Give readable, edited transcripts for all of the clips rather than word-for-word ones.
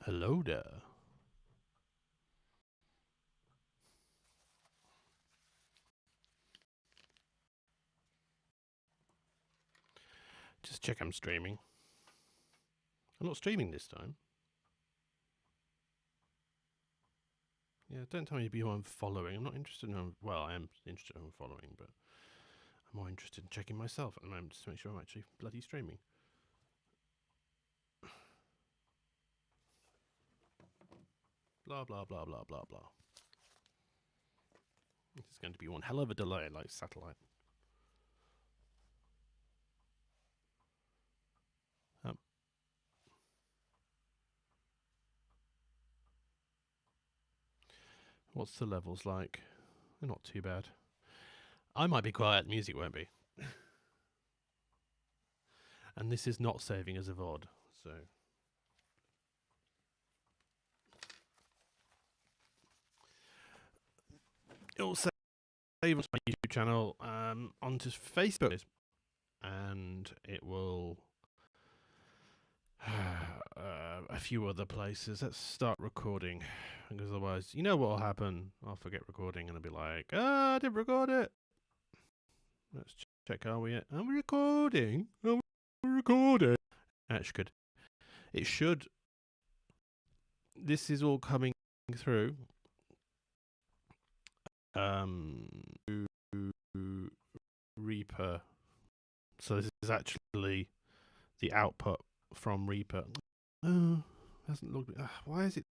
Hello there. Just check I'm streaming. I'm not streaming this time. Yeah, don't tell me who I'm following. I'm not interested in well, I am interested in who I'm following, but I'm more interested in checking myself at the moment just to make sure I'm actually bloody streaming. Blah, blah, blah, blah, blah, blah. This is going to be one hell of a delay like satellite. What's the levels like? They're not too bad. I might be quiet, music won't be. And this is not saving as a VOD, so... It'll save on my YouTube channel onto Facebook, and it will a few other places. Let's start recording, because otherwise, you know what will happen? I'll forget recording, and I'll be like, I didn't record it. Let's check. Are we? Are we recording? Are we recording? Actually, good. It should. This is all coming through. Reaper. So this is actually the output from Reaper. Hasn't logged. Why is it?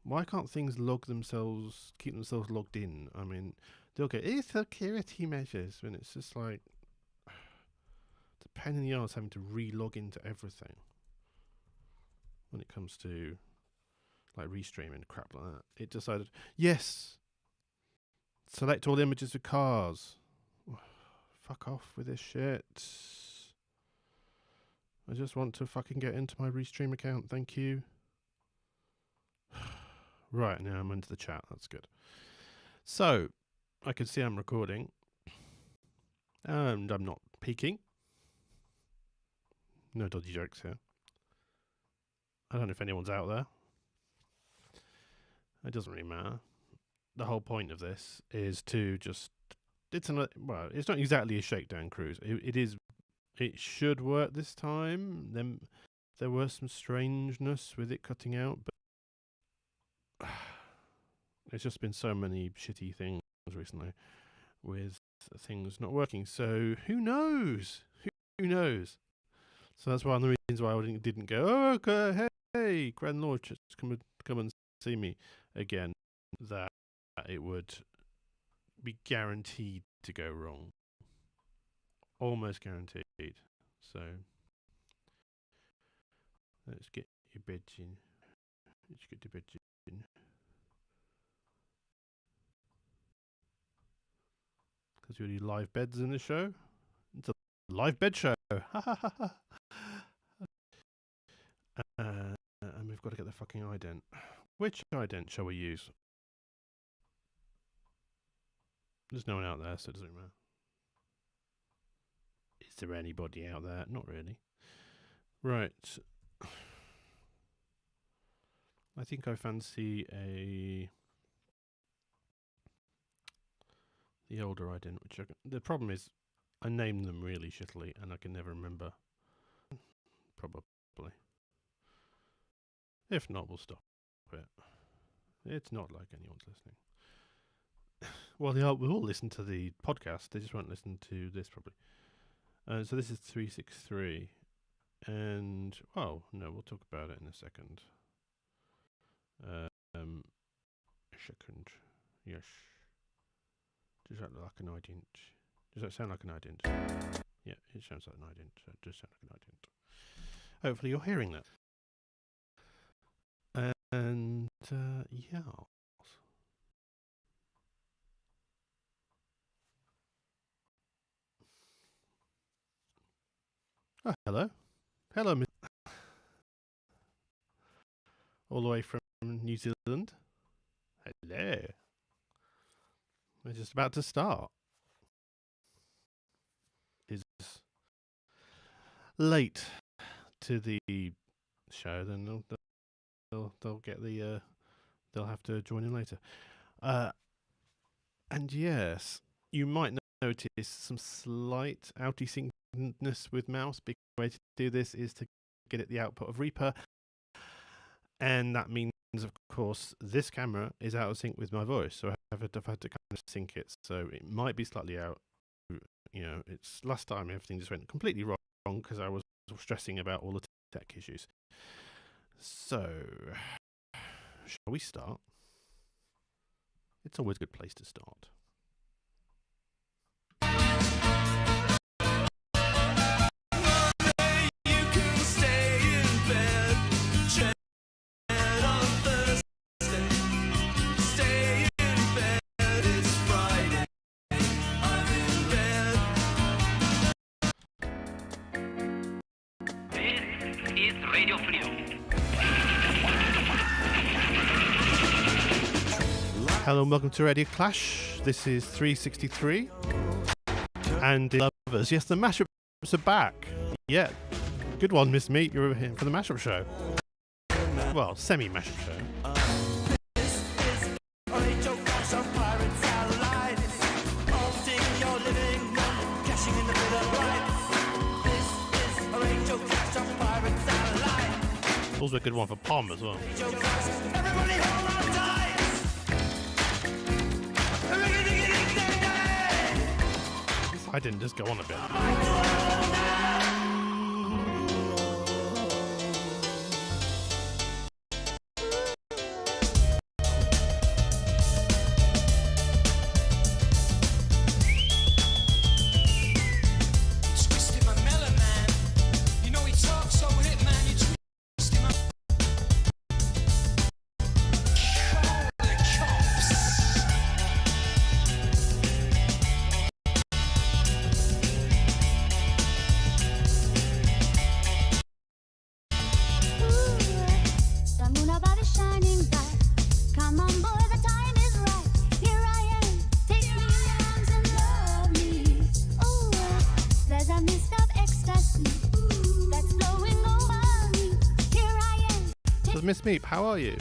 Why can't things log themselves, keep themselves logged in? I mean, they'll get security measures when it's just like it's a pain in the arse having to re-log into everything when it comes to like restreaming crap like that. It decided, yes, select all images of cars. Fuck off with this shit. I just want to fucking get into my Restream account. Thank you. Right, now I'm into the chat. That's good. So, I can see I'm recording. And I'm not peeking. No dodgy jokes here. I don't know if anyone's out there. It doesn't really matter. The whole point of this is to just... it's not exactly a shakedown cruise. It should work this time. Then there was some strangeness with it cutting out, but there's just been so many shitty things recently with things not working. So who knows? Who knows? So that's one of the reasons why I didn't go, oh, okay, hey, Grand Lord, just come and see me again. That it would be guaranteed to go wrong. Almost guaranteed. So let's get your beds in. Let's get the beds in. Because we do live beds in the show. It's a live bed show. And we've got to get the fucking ident. Which ident shall we use? There's no one out there, so it doesn't matter. Is there anybody out there? Not really. Right. I think I fancy the older ident. The problem is I named them really shittily and I can never remember. Probably. If not, we'll stop it. It's not like anyone's listening. Well, they will listen to the podcast. They just won't listen to this probably. So this is 363. And, well, no, we'll talk about it in a second. Second. Yes. Does that look like an ident? Does that sound like an ident? Yeah, it sounds like an ident. So it does sound like an ident. Hopefully you're hearing that. And, yeah. Oh, hello. Hello, Miss. All the way from New Zealand. Hello. We're just about to start. It's late to the show, then they'll get the they'll have to join in later. And yes, you might notice some slight out-of-syncness with mouse. Big way to do this is to get at the output of Reaper, and that means, of course, this camera is out of sync with my voice, so I've had to kind of sync it. So it might be slightly out. You know, it's last time everything just went completely wrong because I was stressing about all the tech issues. So, shall we start? It's always a good place to start. Radio Freedom. Hello and welcome to Radio Clash. This is 363. And lovers, yes, the mashups are back. Yeah, good one, Miss Meat. You're here for the mashup show. Well, semi-mashup show. Also a good one for Palm as well. I didn't just go on a bit. Miss Meep, how are you?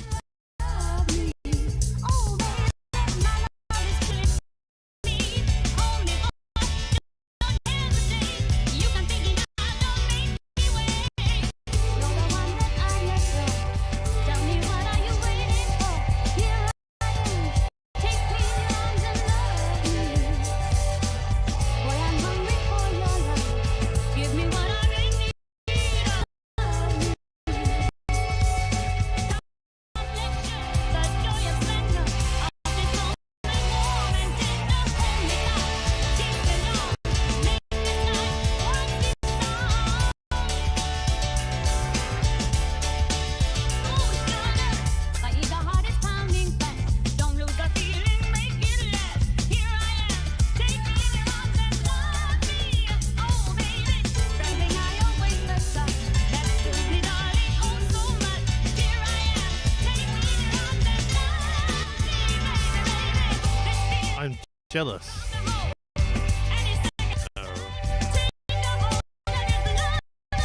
Jealous.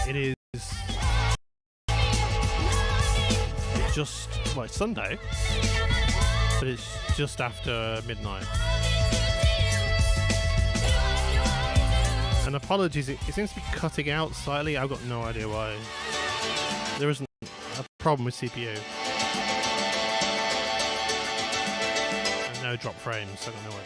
It is just, well, it's Sunday, but it's just after midnight. And apologies, it seems to be cutting out slightly. I've got no idea why. There isn't a problem with CPU. And no drop frames, so I don't know why.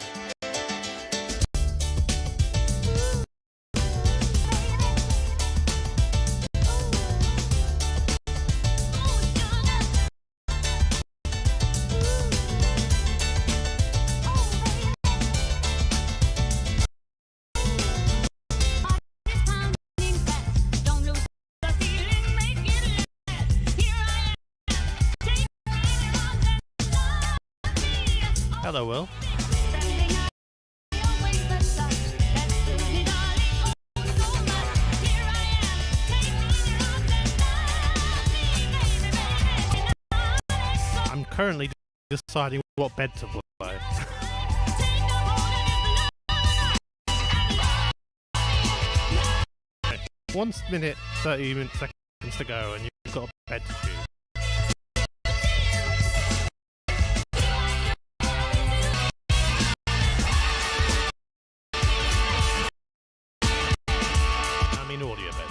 Hello, Will. I'm currently deciding what bed to play. 1 minute, 30 seconds to go, and got a bed to choose. I mean audio beds.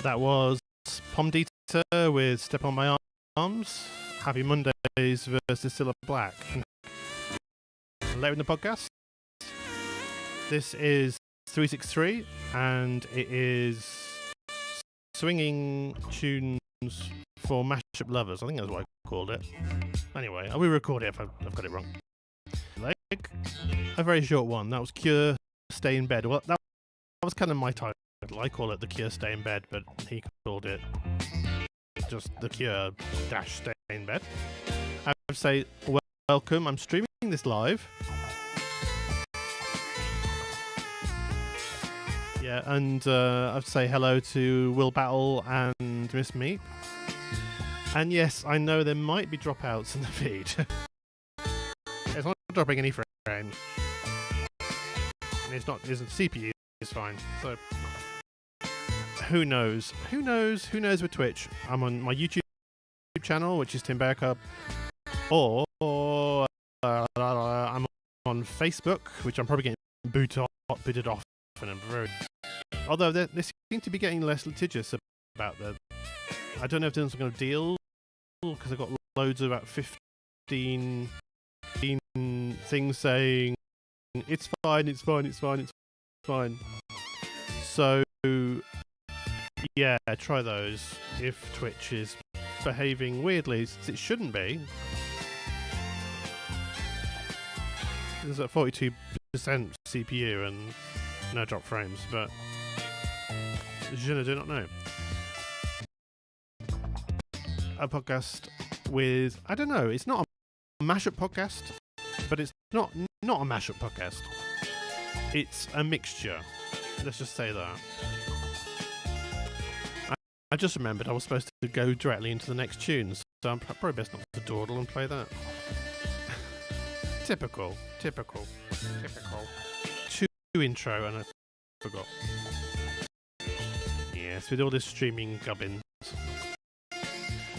That was Pomdita with Step on My Arms. Happy Mondays versus Cilla Black. Later in the podcast, this is 363, and it is swinging tunes for mashup lovers. I think that's what I called it. Anyway, I will record it if I've got it wrong. Like a very short one. That was Cure, Stay in Bed. Well, that was kind of my title. I call it The Cure Stay in Bed, but he called it just The Cure dash Stay in Bed. I would say welcome. I'm streaming this live. Yeah, and I'd say hello to Will Battle and Miss Meep. And yes, I know there might be dropouts in the feed. It's not dropping any frames. And it's CPU is fine. So who knows? Who knows with Twitch? I'm on my YouTube channel, which is Tim Bearcub, or I'm on Facebook, which I'm probably getting booted off, and I'm very. Although they seem to be getting less litigious about the. I don't know if there's some kind of deal, because I've got loads of about 15 things saying it's fine. So yeah, try those if Twitch is behaving weirdly, since it shouldn't be. There's at 42% CPU and no drop frames, but je ne do not know. A podcast with, I don't know, it's not a mashup podcast, but it's not a mashup podcast. It's a mixture. Let's just say that. I just remembered I was supposed to go directly into the next tunes, so I'm probably best not to dawdle and play that. Typical. Two intro and I forgot. Yes, with all this streaming gubbins.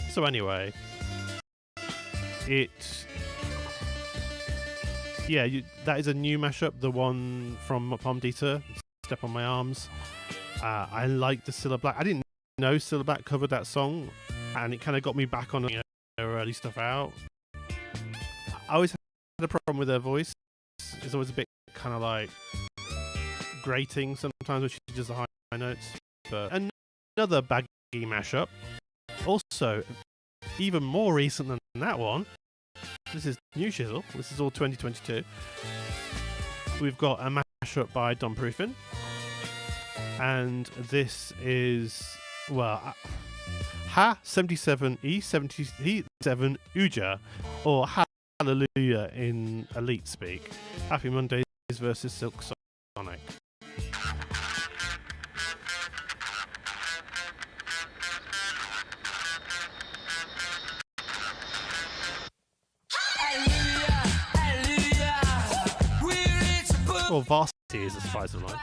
So anyway, that is a new mashup, the one from Pomdita, Step on My Arms. I like the Cilla Black. I didn't know Cilla Black covered that song, and it kind of got me back on her early stuff out. I always had a problem with her voice. It's always a bit kind of like grating sometimes when she does the high notes. But another baggy mashup, also even more recent than that one. This is new shizzle. This is all 2022. We've got a mashup by Don Proofin, and this is Ha 77E 77 Uja, or Hallelujah in Elite speak. Happy Mondays versus Silk Sonic. Or Varsity is a spice of life.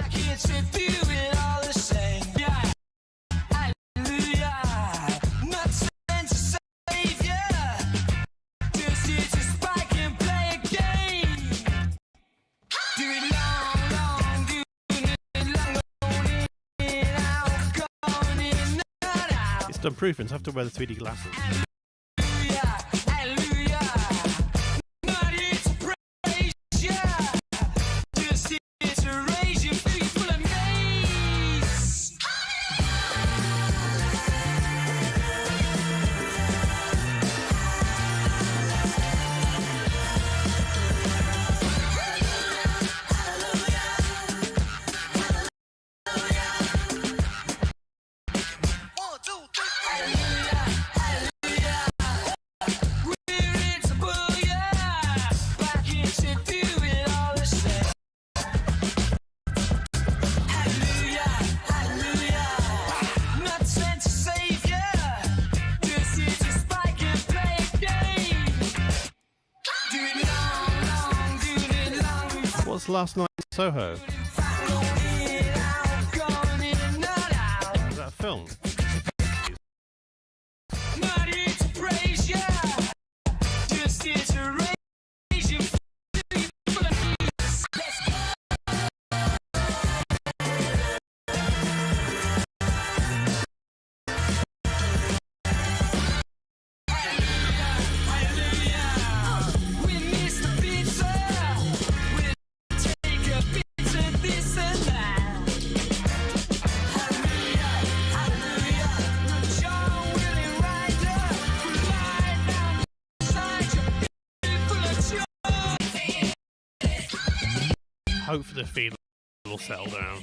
done proofing, so I have to wear the 3D glasses. What's Last Night in Soho? Is that a film? Hopefully the feed will settle down.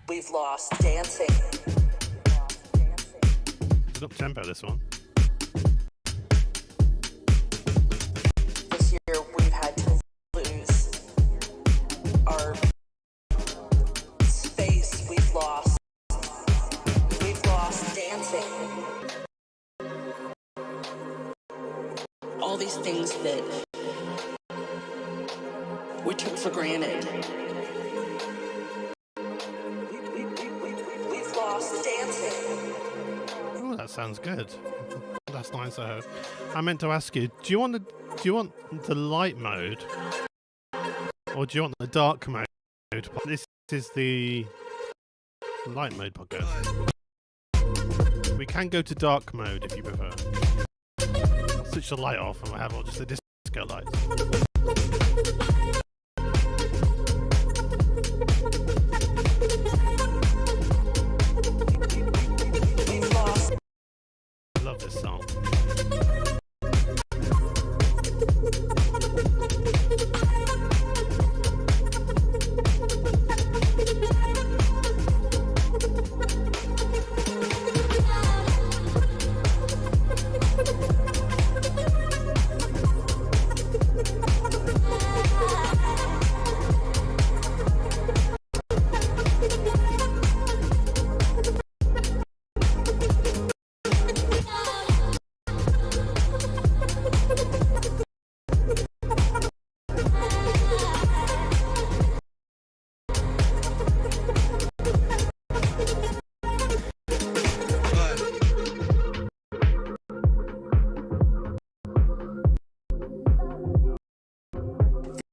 We've lost dancing. It's up tempo, this one. This year we've had to lose our space. We've lost dancing. All these things that we took for granted. We've lost dancing. Oh, that sounds good. That's nice. So I meant to ask you, do you want the light mode, or do you want the dark mode? This is the light mode podcast. We can go to dark mode if you prefer. I'll switch the light off and we'll have all just the disco lights. I love this song.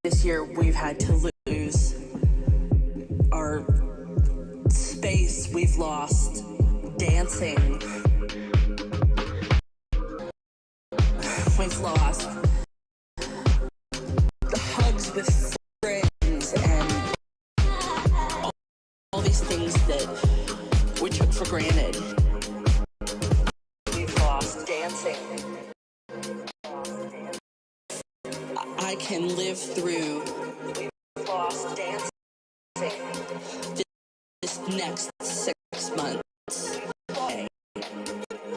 This year we've had to lose our space. We've lost dancing. We've lost the hugs with friends and all these things that we took for granted. We've lost dancing. I can live through we've lost dancing this next 6 months.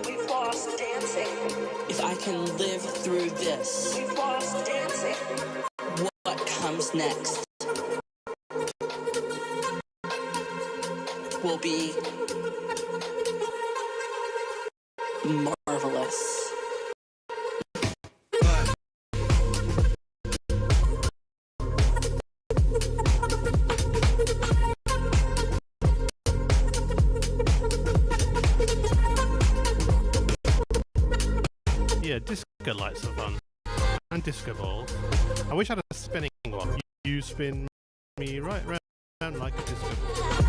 We've lost dancing. If I can live through this, we've lost dancing. What comes next will be marvelous. disco lights are fun. And disco balls. I wish I had a spinning one. You spin me right round like a disco ball.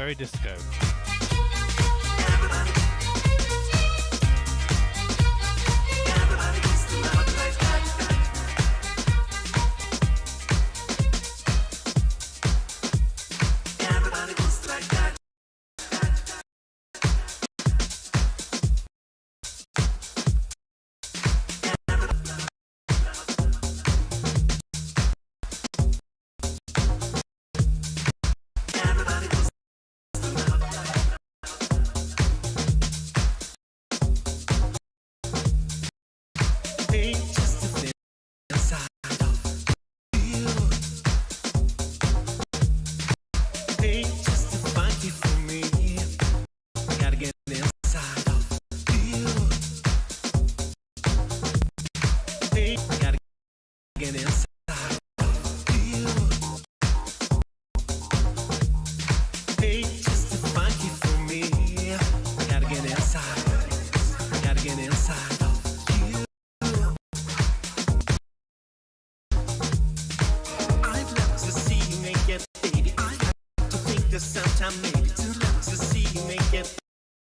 Very disco. inside of you. I'd love to see you naked, baby. I like to think that sometime maybe to love to see you naked,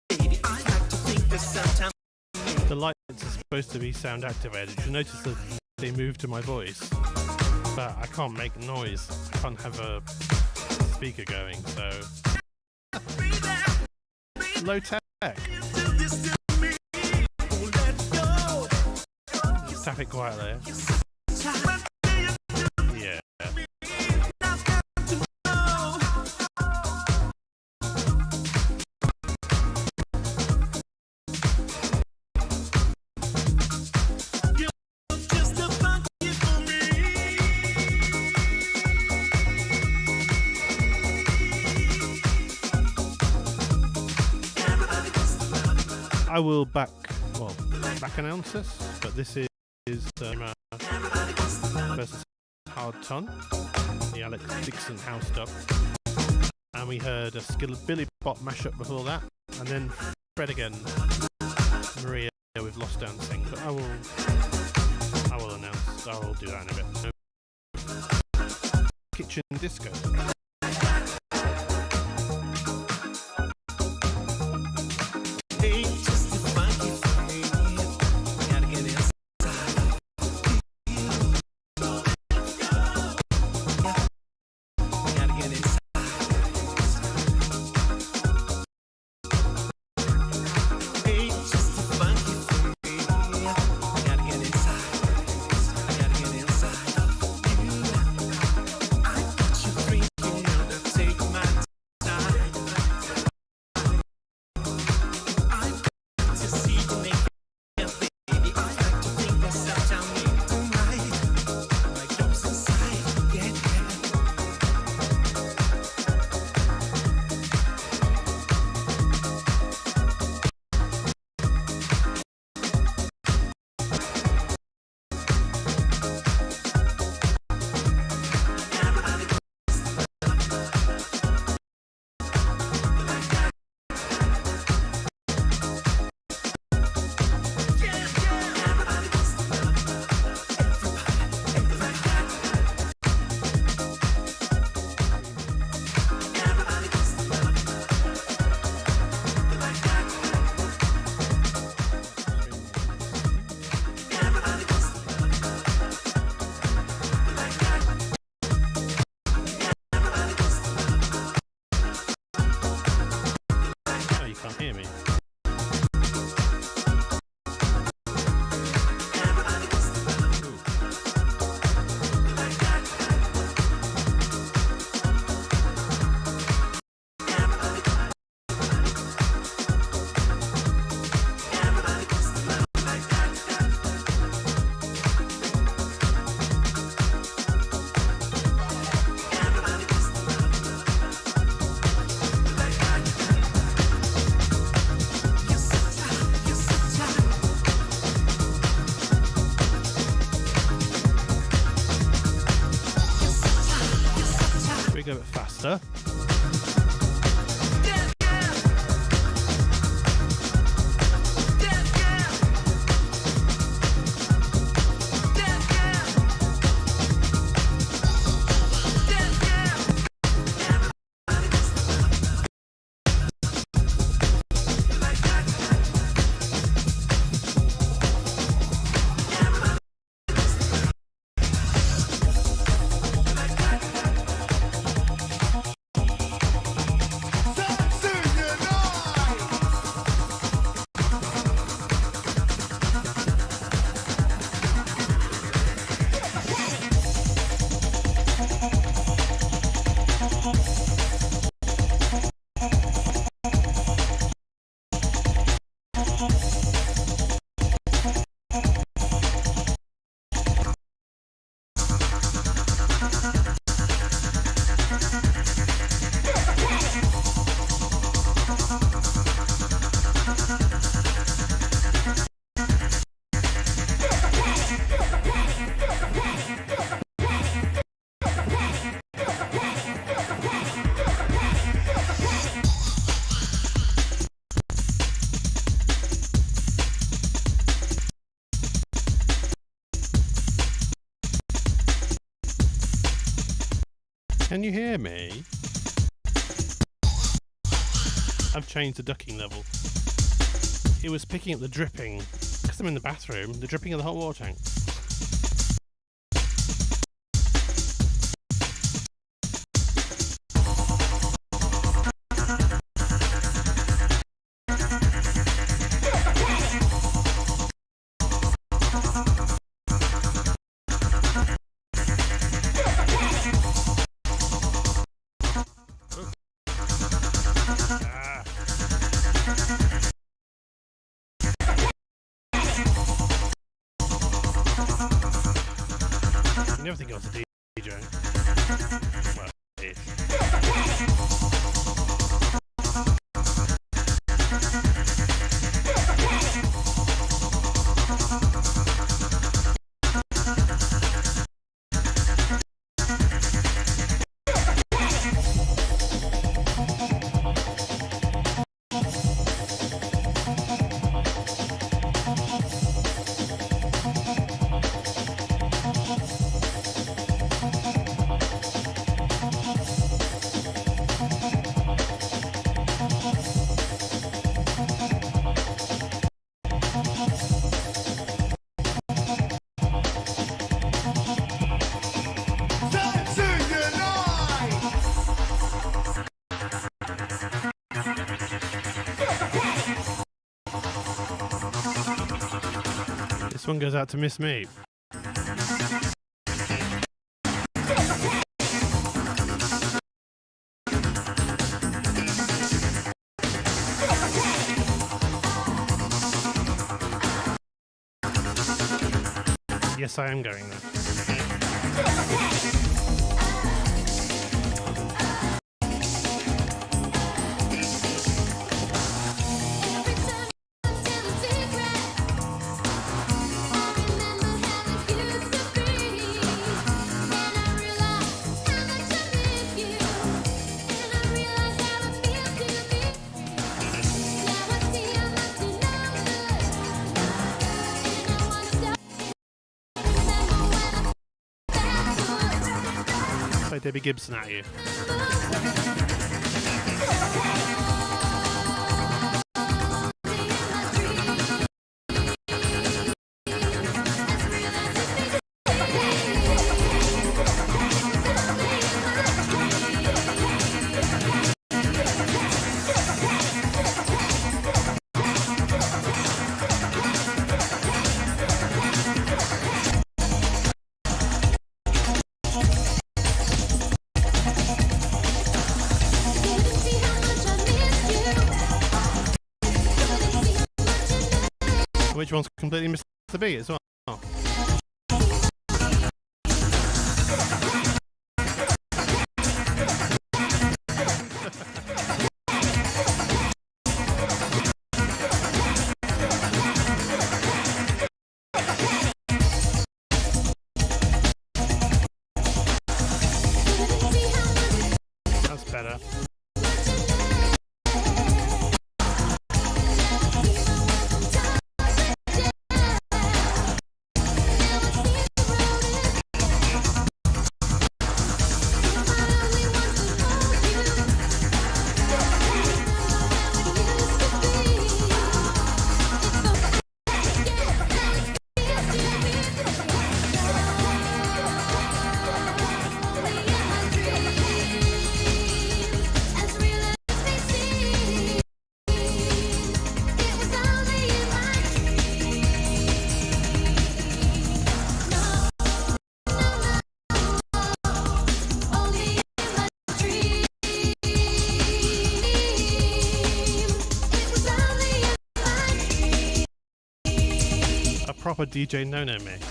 baby. I like to think that sometime. The lights are supposed to be sound activated. You notice that they move to my voice, but I can't make noise. I can't have a speaker going, so low tech. Just tap it quietly. Yeah. I will back announce this, but this is versus Hard Ton, the Alex Dixon house stuff, and we heard a Billy Bot mashup before that, and then Fred again, Maria with Lost Dancing. But I will announce. I will do that in a bit. Kitchen Disco. Go a bit faster. Can you hear me? I've changed the ducking level. It was picking up the dripping, because I'm in the bathroom, the dripping of the hot water tank. I never think I was a DJ. Well, it is. This one goes out to Miss Me. Yes, I am going there. Play Debbie Gibson at you. Which one's completely missed the beat as well? That's better. Proper DJ No-No mix.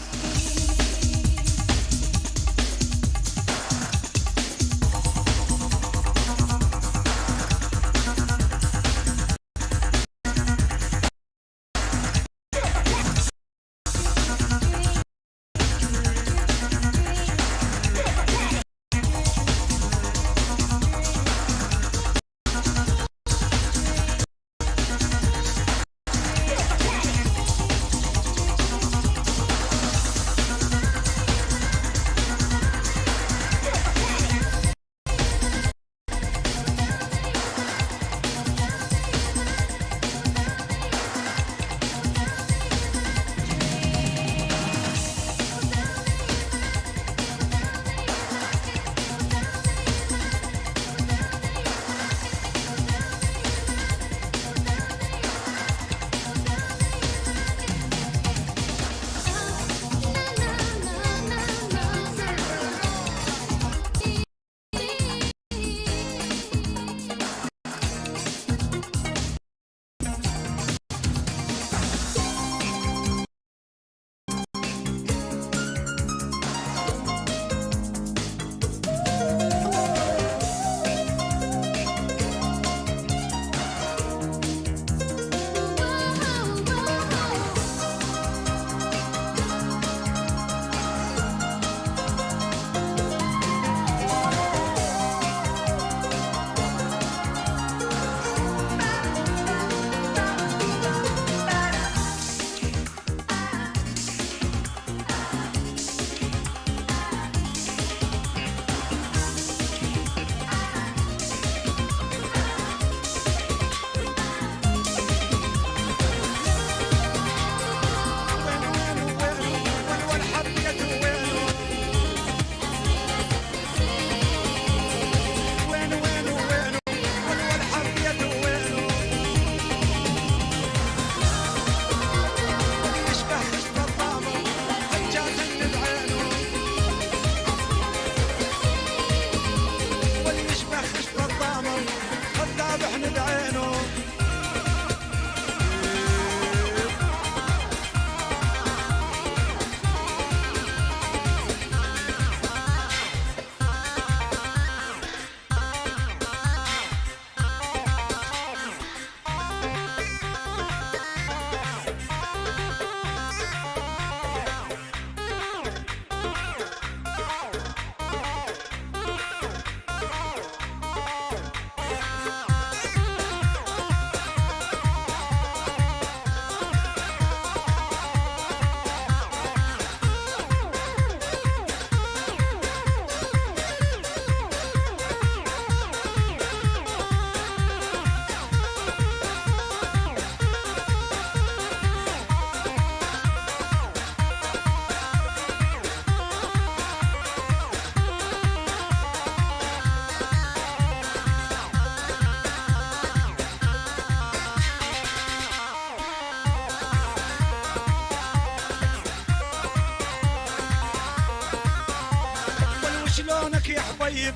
وشلونك يا حبيب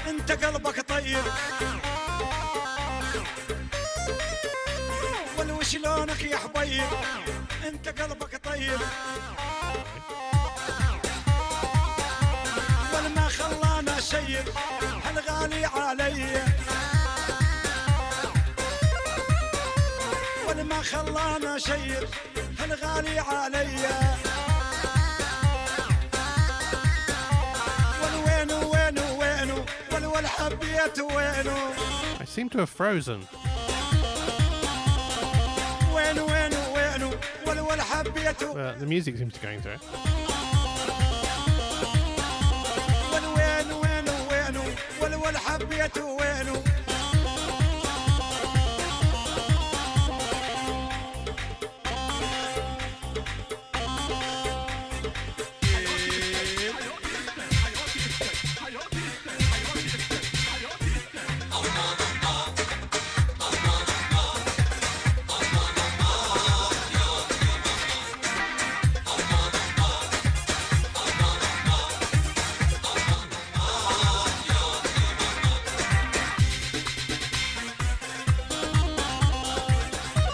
انت قلبك طيب وشلونك يا حبيب انت قلبك طيب والما خلانا شيب هالغالي علي والما خلانا شيب هالغالي علي والوينو وينو وينو والحبيت وينو I seem to have frozen. وينو وينو وينو والحبيت The music seems to be going through. والوينو وينو وينو والحبيت وينو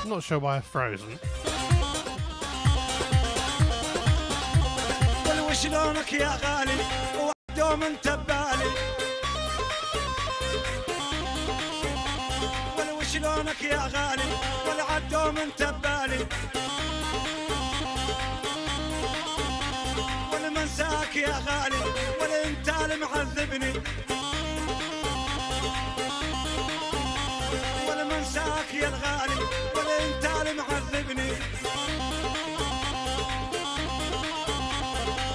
I'm not sure why I've frozen. وشلونك يا غالي وعدوم انت ببالي وشلونك يا غالي والعدوم انت ببالي ولا منساك يا غالي ولا انت اللي معذبني ولا منساك يا الغالي ولا انت اللي معذبني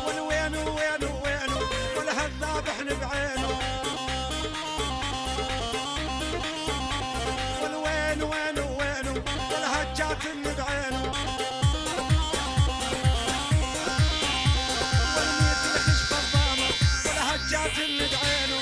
والوينو وينو وينو ولا هالذابح بعينه والوينو وينو وينو ولا هجات بعينه والميت لخش فضامه ولا هجات بعينه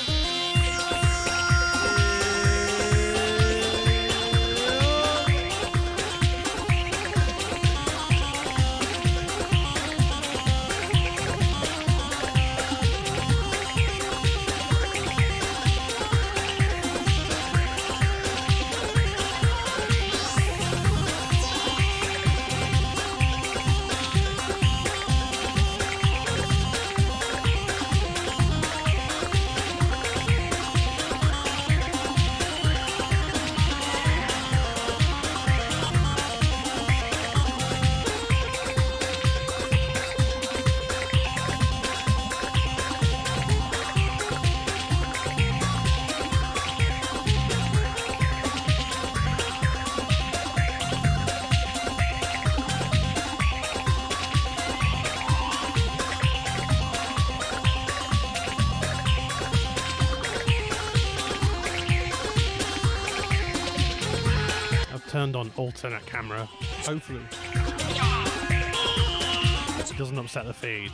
Turned on alternate camera. Hopefully it doesn't upset the feed.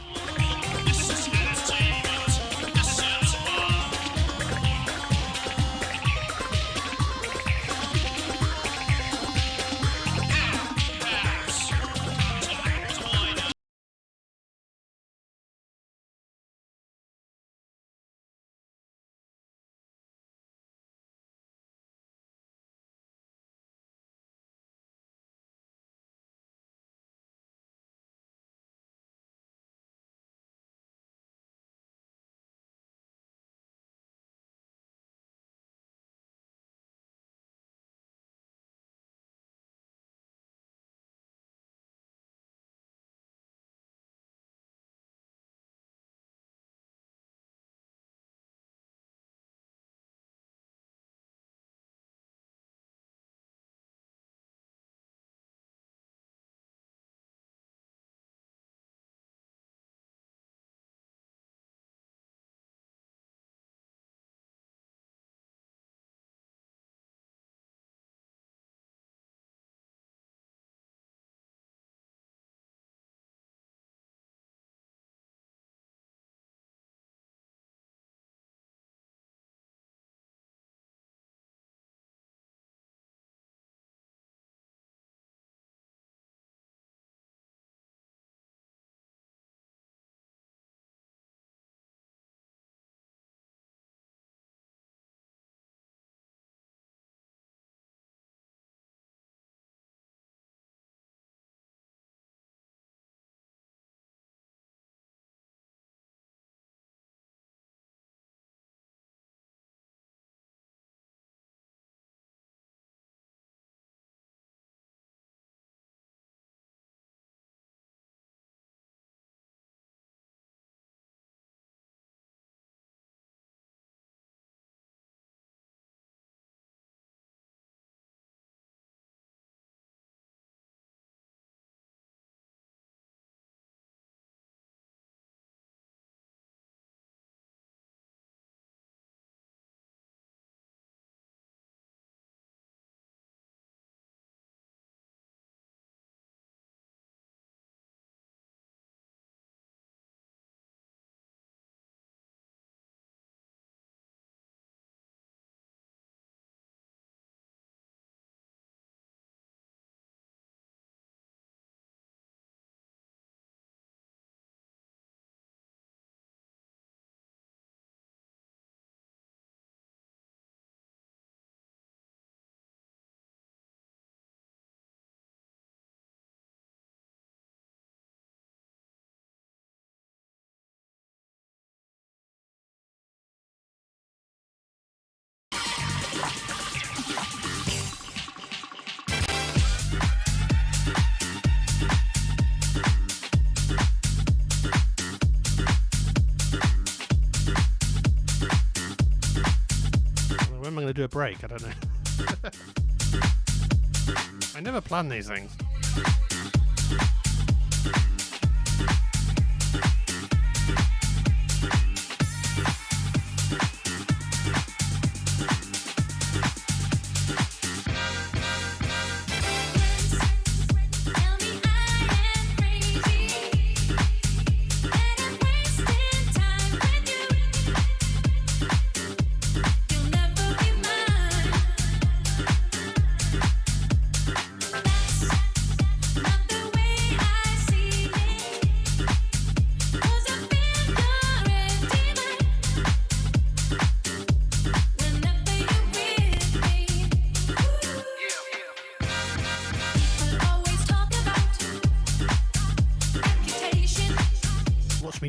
to do a break. I don't know. I never plan these things.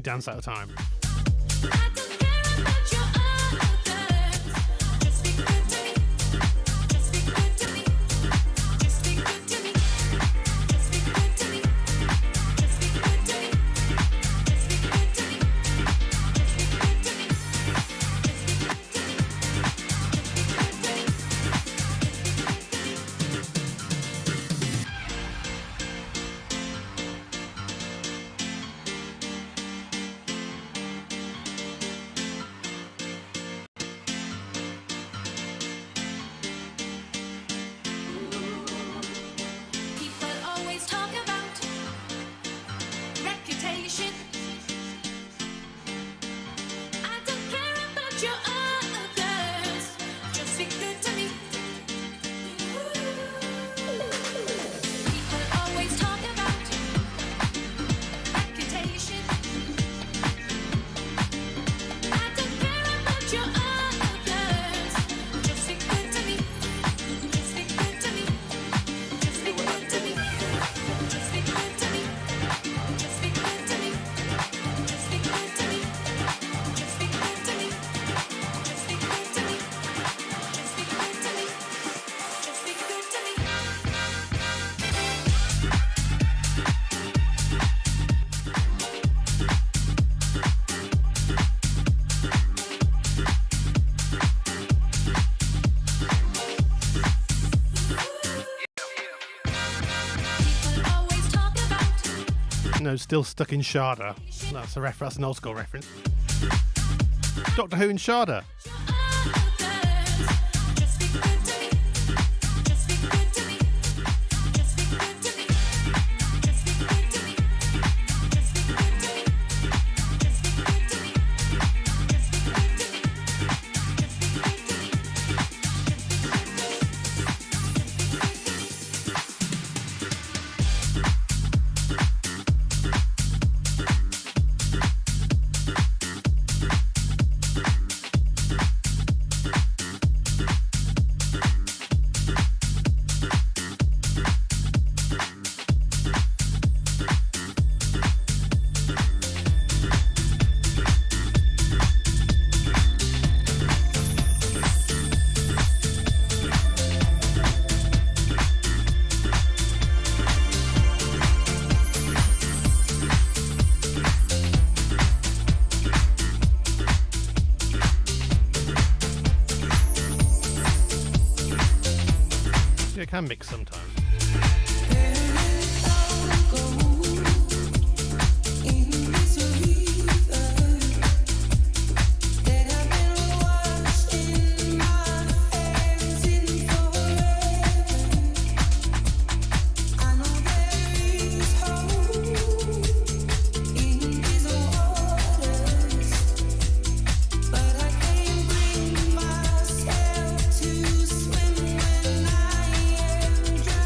Dance out of time. No, still stuck in Sharda. That's an old school reference. Doctor Who in Sharda. It can mix sometimes. Try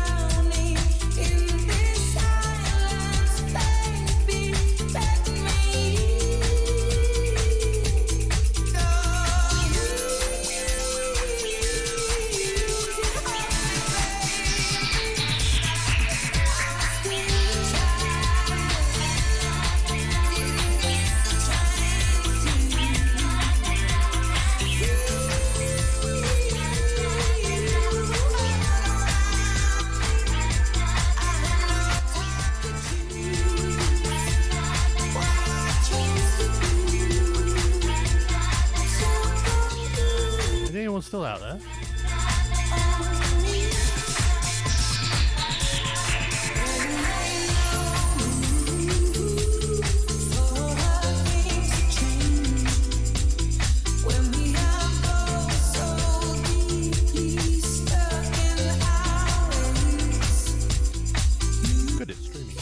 still out there. Good at streaming.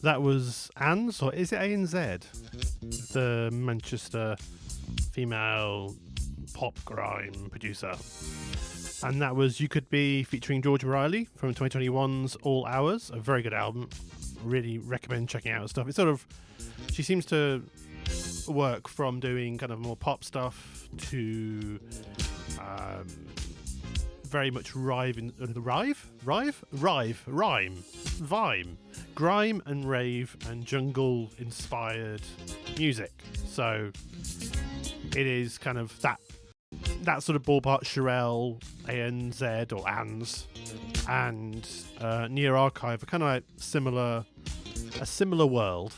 That was Anne's, or is it ANZ? The Manchester female pop grime producer. And that was You Could Be featuring Georgia Riley from 2021's All Hours, a very good album. Really recommend checking out her stuff. It's sort of, she seems to work from doing kind of more pop stuff to very much rhyme, grime and rave and jungle inspired music. So it is kind of that sort of ballpark. Sherelle, ANZ or ANZ, and Near Archive are kind of like a similar world.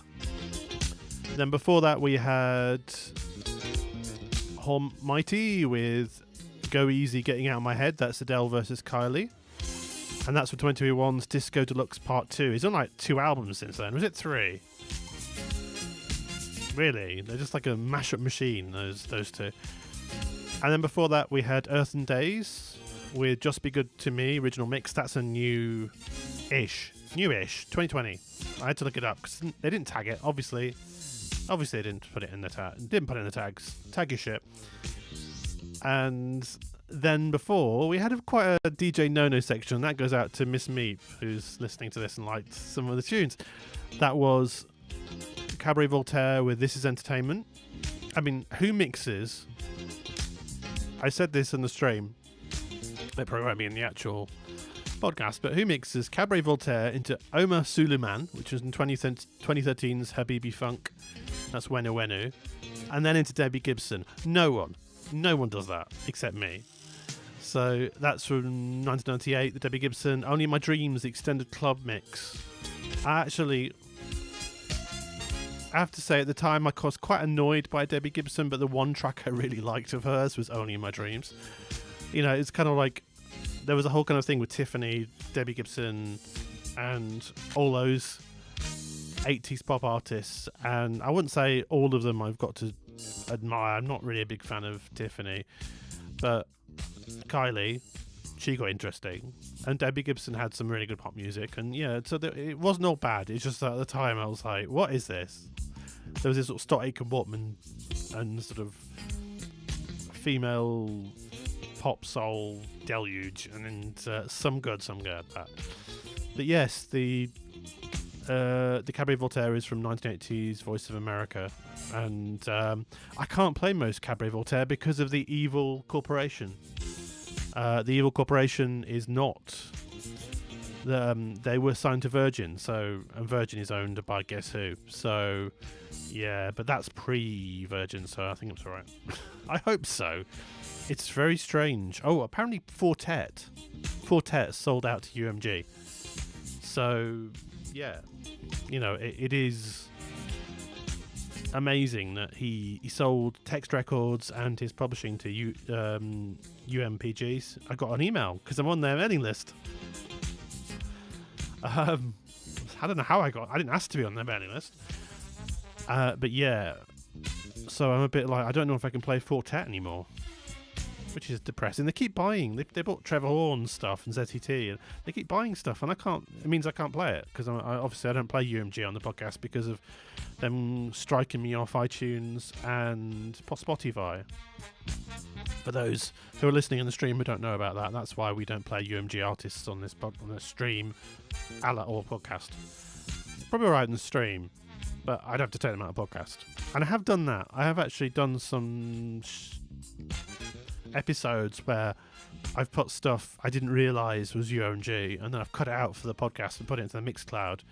Then before that we had Almighty with Go Easy, Getting Out of My Head. That's Adele versus Kylie. And that's for 2021's Disco Deluxe Part 2. He's done like 2 albums since then. Was it 3? Really? They're just like a mashup machine, those 2. And then before that we had Earth and Days with Just Be Good to Me, original mix. That's a newish, 2020. I had to look it up because they didn't tag it, obviously they didn't put it in the tags. Tag your shit. And then before, we had quite a DJ No-No section. That goes out to Miss Meep, who's listening to this and liked some of the tunes. That was Cabaret Voltaire with This Is Entertainment. I mean, who mixes... I said this in the stream. It probably won't be in the actual podcast, but who mixes Cabaret Voltaire into Omar Suleiman, which was in 2013's Habibi Funk. That's Wenu Wenu. And then into Debbie Gibson. No one does that except me. So that's from 1998, the Debbie Gibson Only in My Dreams, the extended club mix. I have to say, at the time I was quite annoyed by Debbie Gibson, but the one track I really liked of hers was Only in My Dreams. You know, it's kind of like there was a whole kind of thing with Tiffany, Debbie Gibson, and all those 80s pop artists, and I wouldn't say all of them I've got to admire. I'm not really a big fan of Tiffany, but Kylie, she got interesting, and Debbie Gibson had some really good pop music, and yeah, so it wasn't all bad. It's just that at the time I was like, what is this? There was this sort of Stott Aitken Waterman and sort of female pop soul deluge, and some good. But yes, the Cabaret Voltaire is from 1980's Voice of America, and I can't play most Cabaret Voltaire because of the Evil Corporation. The Evil Corporation is not. They were signed to Virgin, and Virgin is owned by Guess Who. So, yeah, but that's pre-Virgin, so I think it's alright. I hope so. It's very strange. Oh, apparently Fortet sold out to UMG. So, yeah, you know, it is amazing that he sold Text Records and his publishing to UMPGs. I got an email because I'm on their mailing list. I don't know how I didn't ask to be on their mailing list. But yeah, so I'm a bit like, I don't know if I can play Fortet anymore, which is depressing. They keep buying. They bought Trevor Horn stuff and ZTT, and they keep buying stuff, and it means I can't play it because obviously I don't play UMG on the podcast because of them striking me off iTunes and Spotify. For those who are listening in the stream who don't know about that, that's why we don't play UMG artists on this stream or podcast. Probably alright in the stream, but I'd have to take them out of podcast. And I have done that. I have actually done some episodes where I've put stuff I didn't realise was UMG, and then I've cut it out for the podcast and put it into the Mixcloud.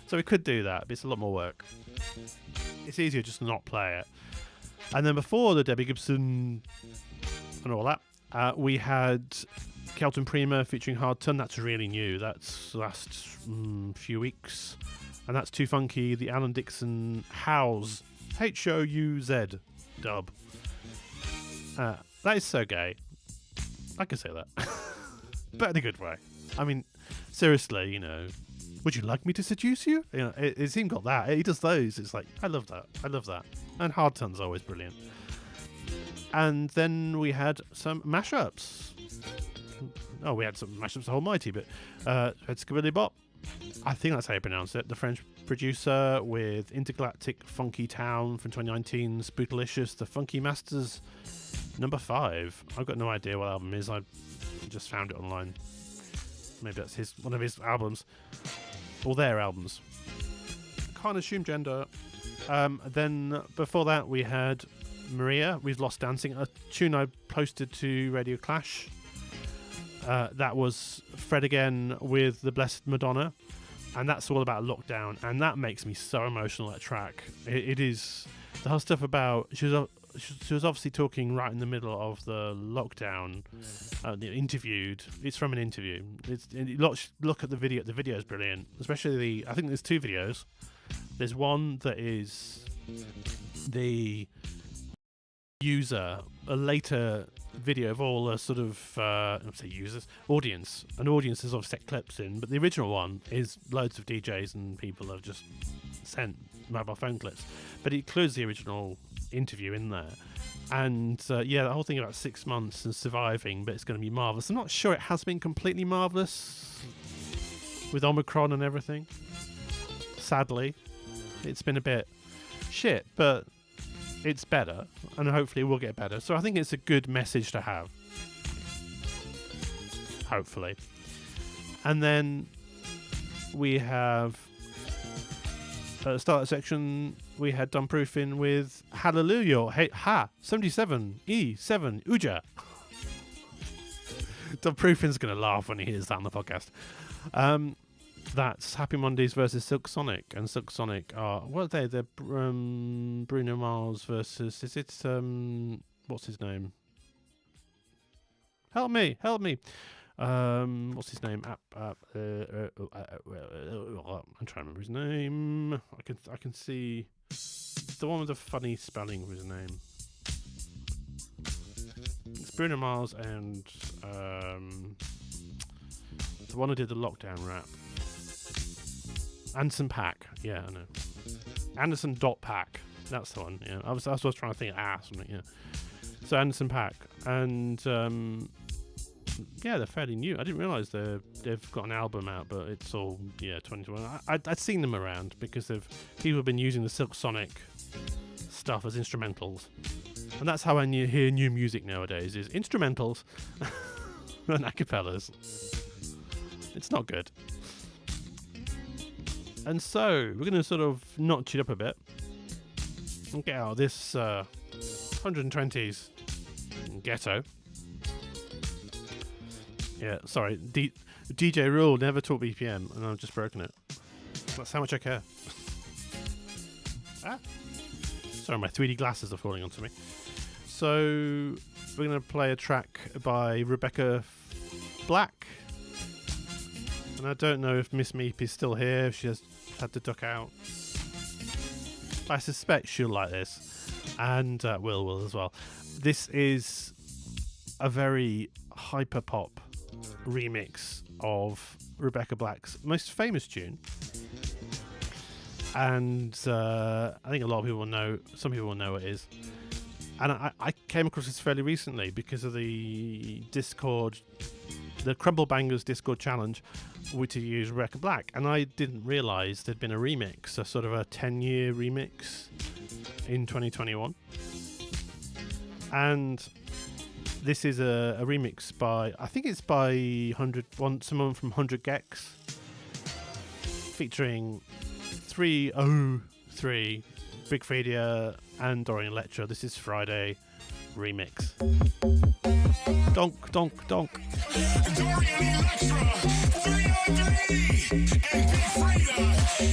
So we could do that, but it's a lot more work. It's easier just to not play it. And then before the Debbie Gibson and all that, we had Kelton Prima featuring Hard Ton. That's really new. That's the last few weeks. And that's Too Funky, the Alan Dixon House, Houz dub. That is so gay. I can say that. But in a good way. I mean, seriously, you know, would you like me to seduce you? You know, it's even got that. He does those. It's like, I love that. And Hard Ton's always brilliant. And then we had some mashups. Oh, we had some mashups of Almighty, but had Skibidi Bop I think that's how you pronounce it. The French producer with Intergalactic Funky Town from 2019's Bootylicious, The Funky Masters, number 5. I've got no idea what album it is. I just found it online. Maybe that's one of his albums, or their albums. Can't assume gender. Then before that we had Maria, We've Lost Dancing, a tune I posted to Radio Clash. That was Fred Again with The Blessed Madonna, and that's all about lockdown, and that makes me so emotional, that track. It is the whole stuff about she was obviously talking right in the middle of the lockdown, interviewed. It's from an interview. Look at the video. The video is brilliant, especially I think there's 2 videos. There's one that is the user, a later video of all the sort of audience. An audience has obviously set clips in, but the original one is loads of DJs and people have just sent mobile phone clips, but it includes the original interview in there. And the whole thing about 6 months and surviving, but it's going to be marvellous. I'm not sure it has been completely marvellous with Omicron and everything. Sadly, it's been a bit shit, but it's better, and hopefully it will get better. So I think it's a good message to have, hopefully. And then we have at the start of the section, we had Done Proofing with Hallelujah. Hey, 77 E7 Uja. Done Proofing's going to laugh when he hears that on the podcast. That's Happy Mondays versus Silk Sonic, and Silk Sonic are, what are they? They're Bruno Mars versus, is it what's his name? Help me! What's his name? I'm trying to remember his name. I can see the one with the funny spelling of his name. It's Bruno Mars and the one who did the lockdown rap. Anderson .Paak. Yeah, I know. Anderson .Paak. That's the one. Yeah, I was trying to think something. Yeah. So Anderson .Paak, and they're fairly new. I didn't realise they've got an album out, but it's all 2021. I'd seen them around because people have been using the Silk Sonic stuff as instrumentals, and that's how I hear new music nowadays: is instrumentals and acapellas. It's not good. And so we're going to sort of notch it up a bit and get out of this 120s ghetto. Yeah, sorry. DJ rule, never talk BPM, and I've just broken it. That's how much I care. Sorry, my 3D glasses are falling onto me. So we're going to play a track by Rebecca Black. And I don't know if Miss Meep is still here, if she has had to duck out. I suspect she'll like this. And Will as well. This is a very hyper pop remix of Rebecca Black's most famous tune. And I think a lot of people will know, some people will know what it is. And I came across this fairly recently because of the Discord, the Crumble Bangers Discord challenge, which used Rebecca Black, and I didn't realise there'd been a remix, a sort of a 10-year remix in 2021. And this is a remix by, I think it's by someone from 100 Gex, featuring 303, Big Freedia and Dorian Electra. This is Friday remix. Donk, donk, donk. Dorian Electra, 303, and Big Freedia.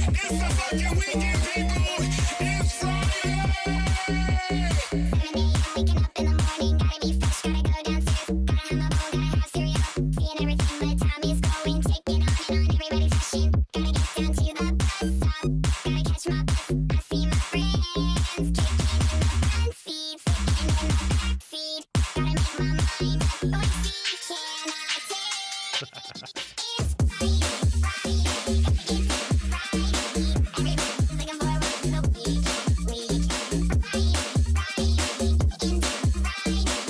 It's the fucking weekend, people. It's Friday. Waking up in the morning, gotta be fresh, gotta go downstairs, gotta have my bowl, gotta have cereal, seeing everything where time is going, taking on and on, everybody's rushing, gotta get down to the bus stop, gotta catch my bus, I see my friends, kicking in the front seat, sitting in the back seat, gotta make my mind up, what seat can I take? It's Friday, everybody's looking forward to the week, Friday, into Friday.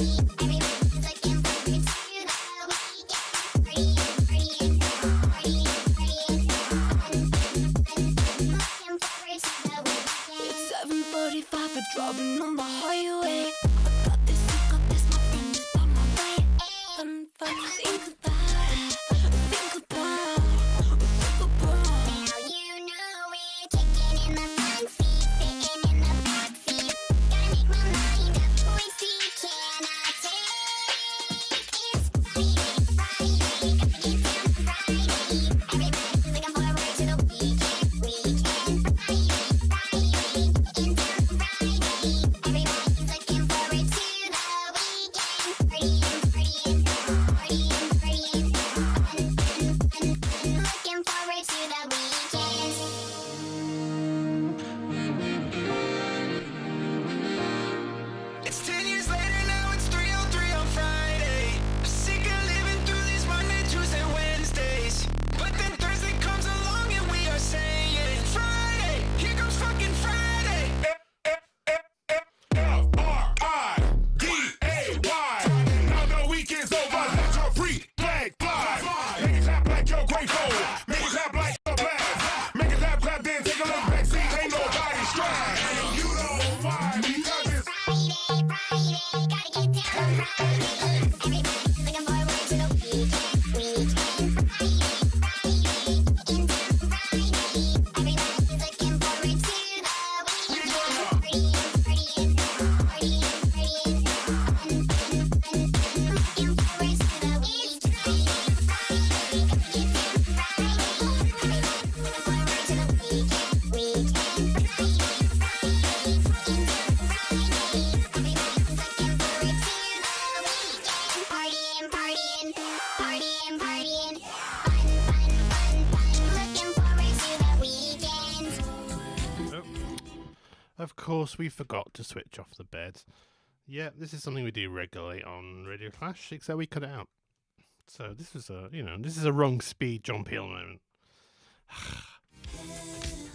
driving on the highway. I got this, my friend is by my way. Fun, think about it. Think about. Now you know we're kicking in the front seat, sitting in the back seat. Gotta make my mind up, which seat can I take? It's Friday, gotta get down Friday. Everybody's looking forward to the weekend, Friday, into Friday. Everybody's looking forward to the weekend, partying, looking forward to the weekend. It's 10 years later now, it's 3:03 on Friday. I'm sick of living through these Monday, Tuesday, Wednesdays. But then Thursday comes along and we are saying Friday, here comes fucking Friday. F-R-I-D-A-Y. Now the weekend's over, let your free flag fly. Make it clap like you're grateful. Make it clap like you're blessed. Make it clap, then take a look back, see, ain't nobody stressed. And you don't mind because it's Friday, gotta get down Friday. Everybody's looking forward to the weekend, Friday, into Friday. Everybody's looking forward to the weekend, partying, looking forward to the weekend. Partying, fun, looking forward to the weekend. Oh. Of course, we forgot to switch off the beds. Yeah, this is something we do regularly on Radio Clash, except we cut it out. So this is a wrong speed John Peel moment.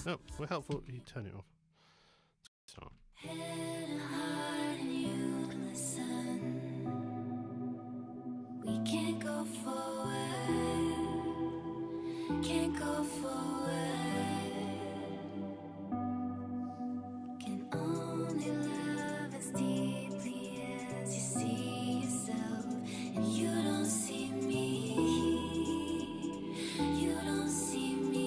Oh, we're helpful. You turn it off. Start. We can't go forward, can't go forward. Can only love as deeply as you see yourself, and you don't see me. You don't see me.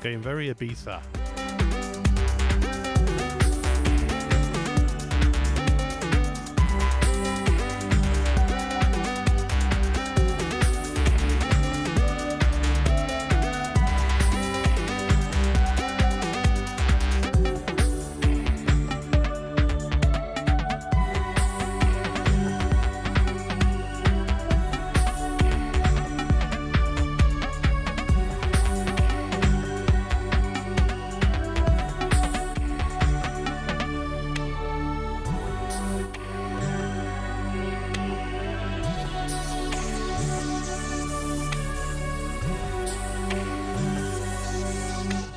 getting very Ibiza.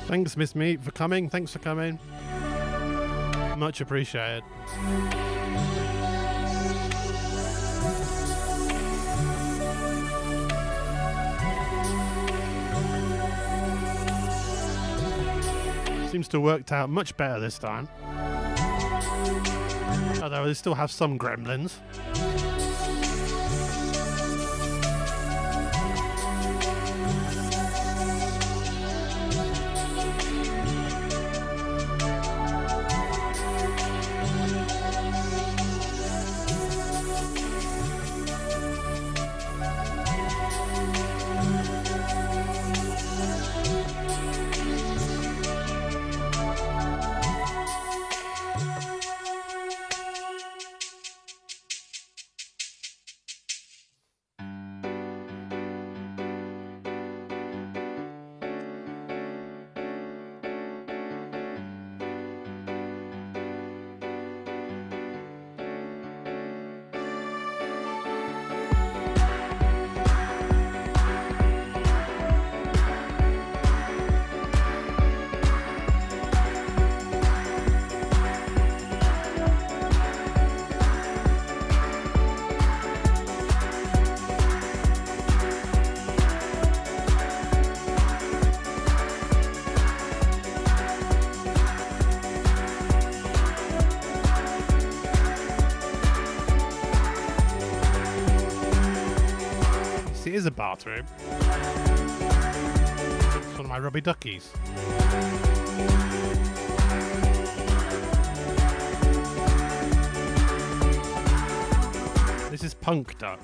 Thanks, Miss Meat, for coming. Thanks for coming. Much appreciated. Seems to have worked out much better this time. Although they still have some gremlins. It is a bathroom. It's one of my rubby duckies. This is Punk Duck.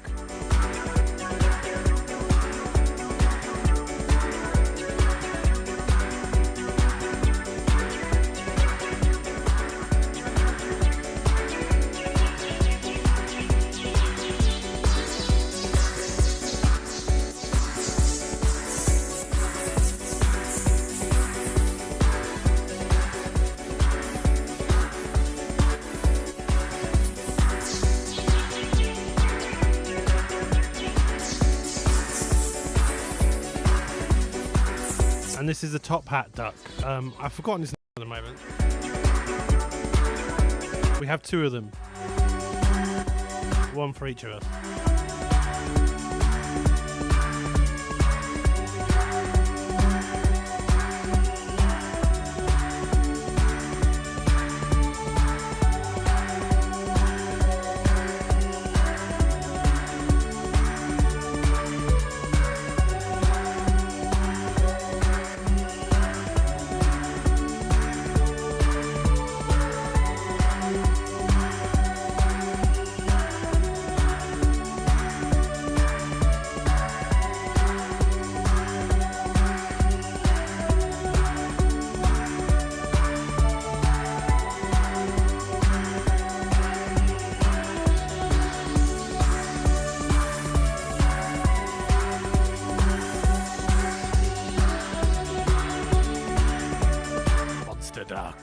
And this is a top hat duck. I've forgotten his name at the moment. We have two of them. One for each of us. Duck.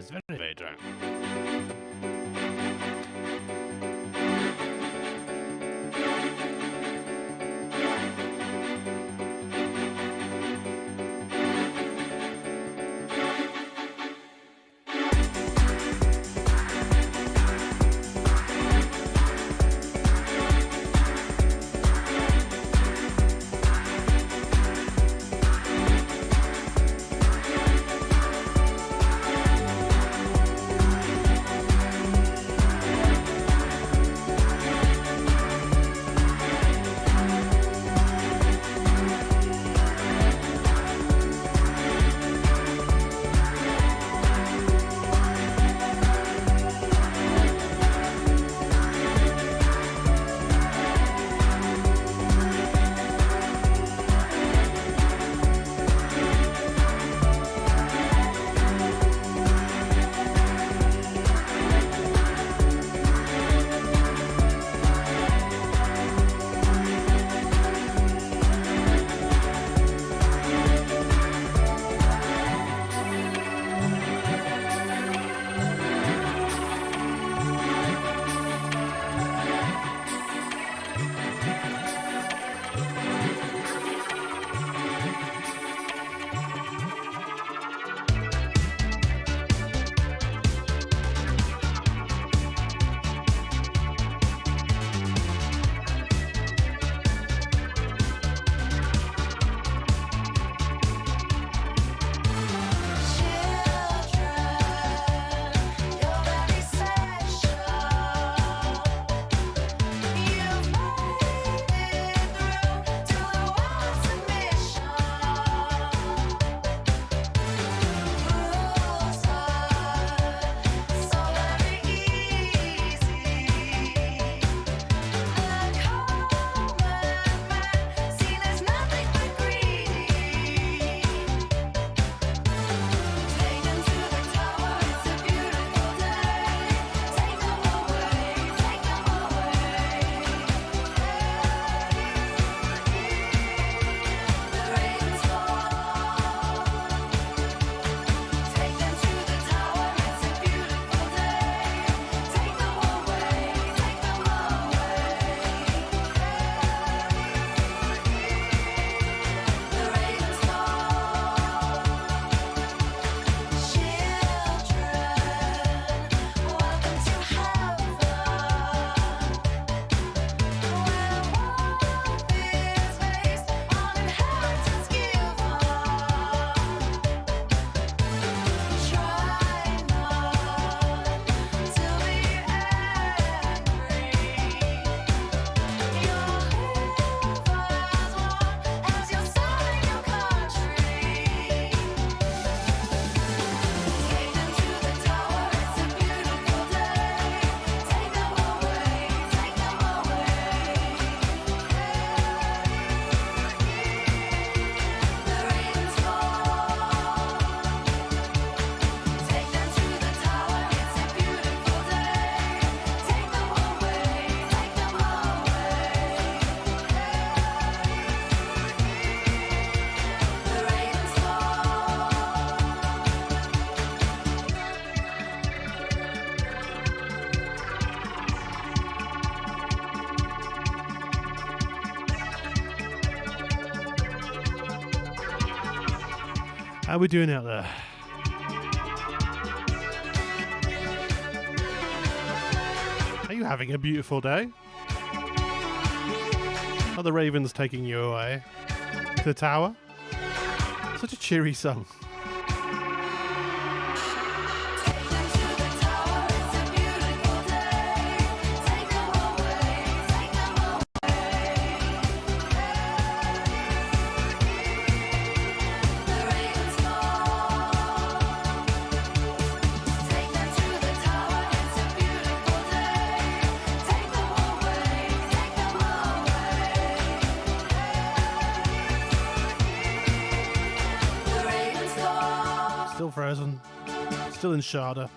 it's very, very drowned. How we doing out there? Are you having a beautiful day? Are the Ravens taking you away to the tower? Such a cheery song. Still frozen. Still in Sharda.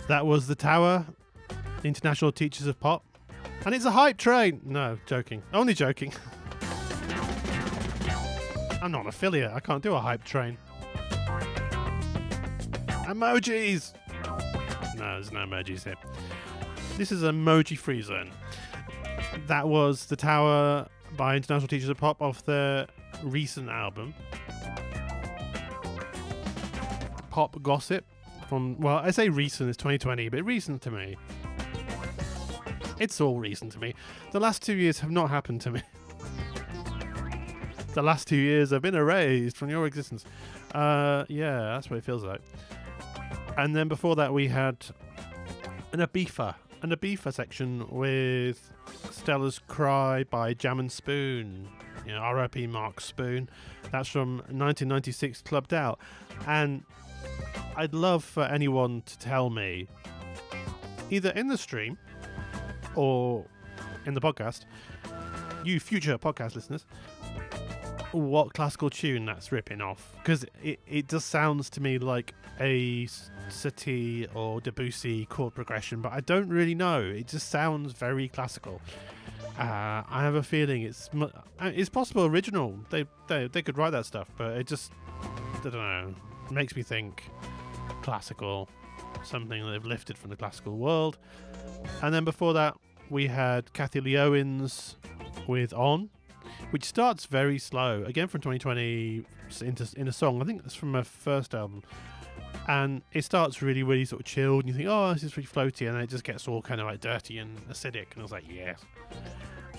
That was The Tower, International Teachers of Pop. And it's a hype train. No, joking. Only joking. I'm not an affiliate. I can't do a hype train. Emojis! No, there's no emojis here. This is emoji free zone. That was The Tower by International Teachers of Pop off their recent album, Pop Gossip. From, well, I say recent, it's 2020, but recent to me. It's all recent to me. The last 2 years have not happened to me. The last 2 years have been erased from your existence. Yeah, that's what it feels like. And then before that we had an Ibiza section with Stella's Cry by Jam and Spoon. You know, R.I.P. Mark Spoon. That's from 1996 Clubbed Out. And I'd love for anyone to tell me, either in the stream or in the podcast, you future podcast listeners, what classical tune that's ripping off. Because it just sounds to me like a Satie or Debussy chord progression, but I don't really know. It just sounds very classical. I have a feeling it's possible original. They could write that stuff, but it just, I don't know, makes me think classical, something they've lifted from the classical world. And then before that we had Kathy Lee Owens with On, which starts very slow, again from 2020 in a song. I think it's from her first album, and it starts really sort of chilled and you think, oh, this is really floaty, and then it just gets all kind of like dirty and acidic, and I was like, yes.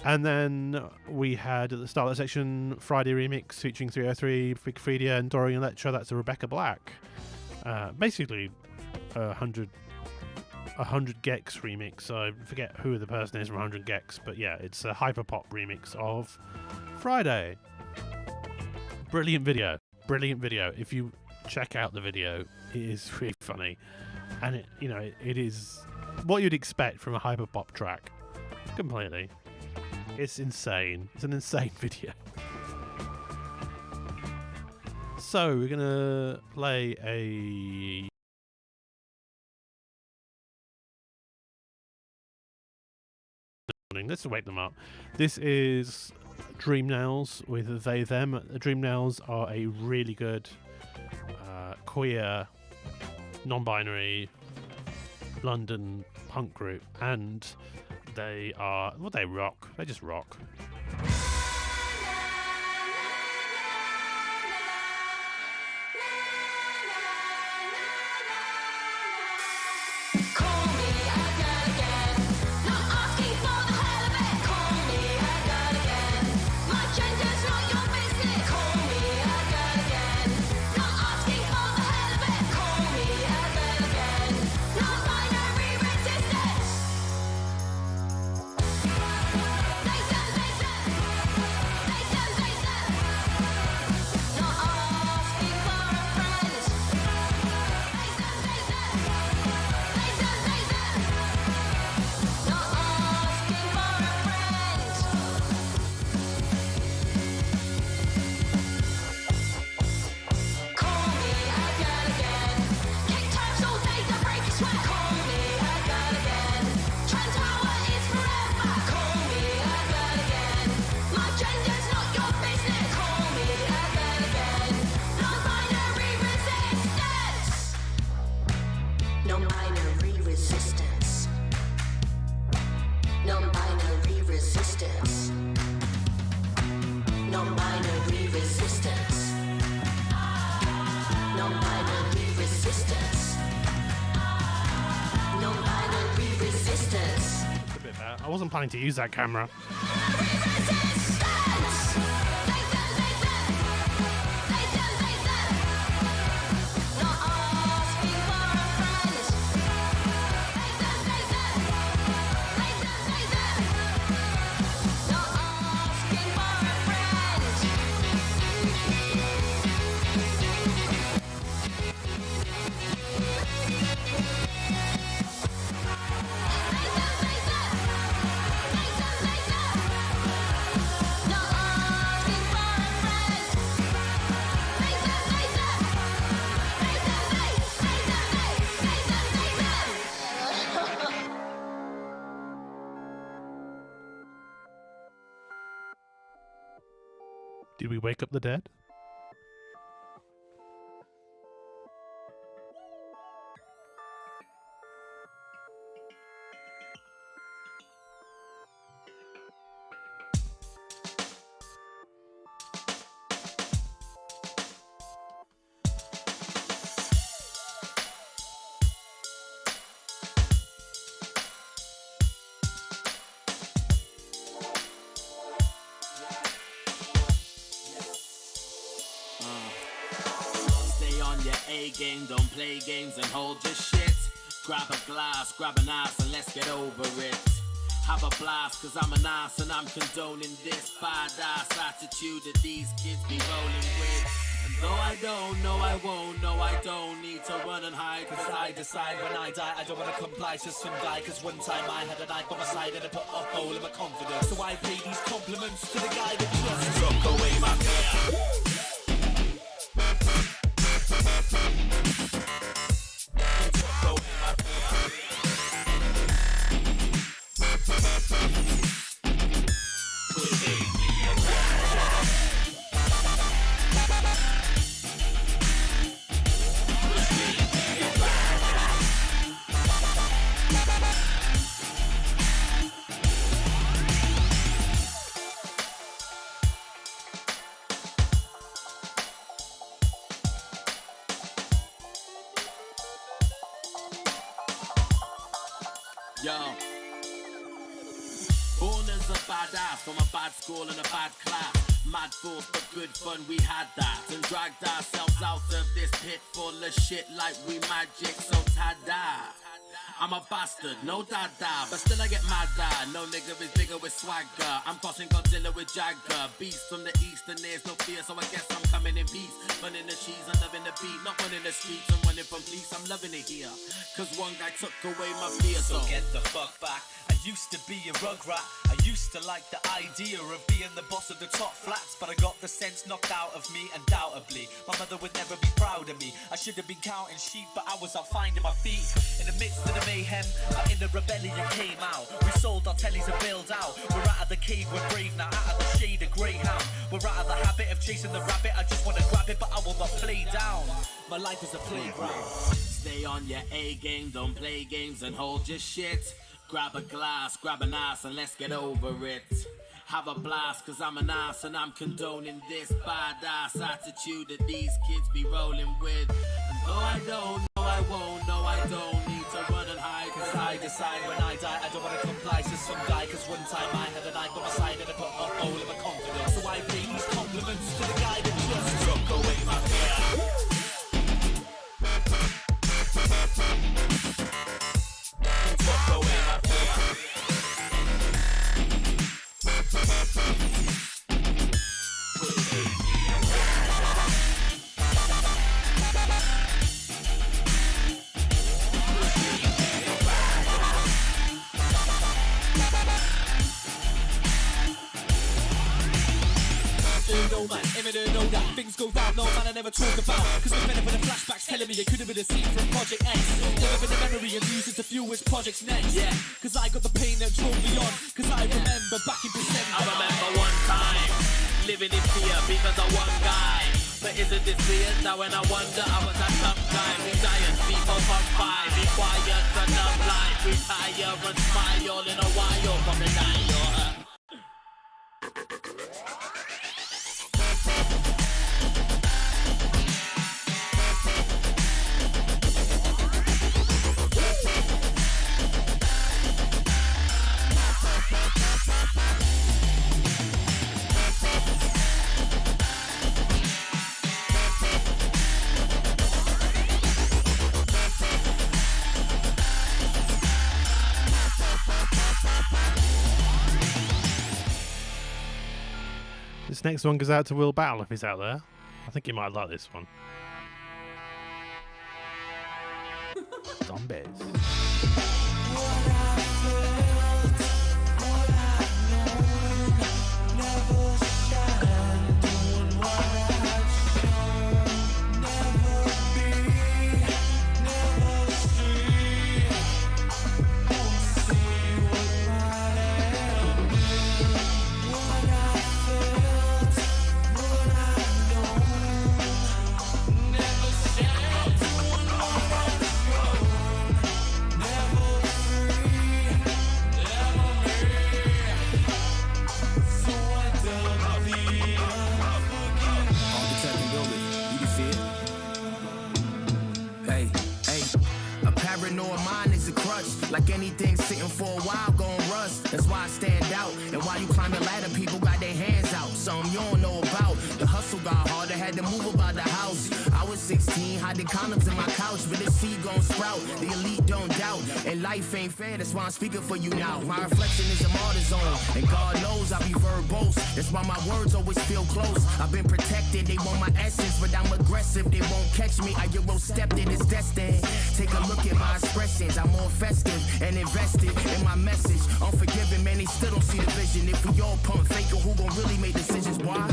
And then we had at the start of that section Friday Remix featuring 303, Big Freedia and Dorian Electra. That's a Rebecca Black, basically 100 Gex remix. I forget who the person is from 100 Gex, but yeah, it's a hyperpop remix of Friday. Brilliant video. If you check out the video, it is really funny, and it is what you'd expect from a hyperpop track. Completely. It's insane. It's an insane video. So we're gonna play a let's wake them up. This is Dream Nails with They Them. Dream Nails are a really good queer, non-binary London punk group, and they rock. They just rock. I wasn't planning to use that camera. Did we wake up the dead? Stay on your A game, don't play games and hold your shit. Grab a glass, grab an ass and let's get over it. Have a blast cause I'm an ass and I'm condoning this badass attitude that these kids be rolling with. And though I don't know I won't, no I don't need to run and hide. Cause I decide when I die I don't wanna comply to some guy. Cause one time I had a knife by my side and I put up all of my confidence. So I pay these compliments to the guy that just took away my fear. Yo, born as a badass from a bad school and a bad class. Mad force but good fun, we had that. And dragged ourselves out of this pit full of shit like we magic, so tada. I'm a bastard, no dada, but still I get mad dad. No nigga is bigger with swagger. I'm crossing Godzilla with Jagger. Beast from the east and there's no fear, so I guess I'm coming in peace. Running the cheese, I'm loving the beat. Not running the streets, I'm running from police. I'm loving it here, cause one guy took away my fear. So get the fuck back. I used to be a rugrat. I used to like the idea of being the boss of the top flats, but I got the sense knocked out of me, undoubtedly. My mother would never be proud of me. I should have been counting sheep, but I was out finding my feet. In the midst of the mayhem, in the rebellion came out. We sold our tellies and bailed out. We're out of the cave, we're brave now, out of the shade of greyhound. We're out of the habit of chasing the rabbit. I just wanna grab it, but I will not play down. My life is a playground. Stay on your A game, don't play games and hold your shit. Grab a glass, grab an ass and let's get over it. Have a blast cause I'm an ass and I'm condoning this badass attitude that these kids be rolling with. And though I don't know I won't, no I don't need to run and hide. Cause I decide when I die I don't wanna comply to some guy. Cause one time I had a knife by my side and I put up all of my confidence. So I pay these compliments to the guy that just took away my fear. Know that things go down, no man I never talk about. Cause we're fed up with the flashbacks telling me it could have been a scene from Project X. Never been a memory and use it to fuel its projects next. Yeah, cause I got the pain that drove me on. Cause I remember back in December. I remember one time living in fear because of one guy. But isn't this weird? Now when I wonder I was at some time. We giant people from 5. Be quiet and not blind. Retire and smile in a while from the night. This next one goes out to Will Battle if he's out there. I think he might like this one. Zombies. Look, anything sitting for a while gon' rust. That's why I stand out. And while you climb the ladder, people got their hands out. Something you don't know about. The hustle got harder, had to move about the house. I was 16, hiding condoms in my couch, but the seed gon' sprout. The elite don't doubt, and life ain't fair. That's why I'm speaking for you now. My reflection is a martyr zone, and God knows I be verbose. That's why my words always feel close. I've been protected, they want my essence, but I'm aggressive. They won't catch me. I Euro-stepped it, it's destined. Take a look at my expressions. I'm more festive and invested in my message. Unforgiving, man, they still don't see the vision. If we all pump fake, who gon' really make decisions? Why?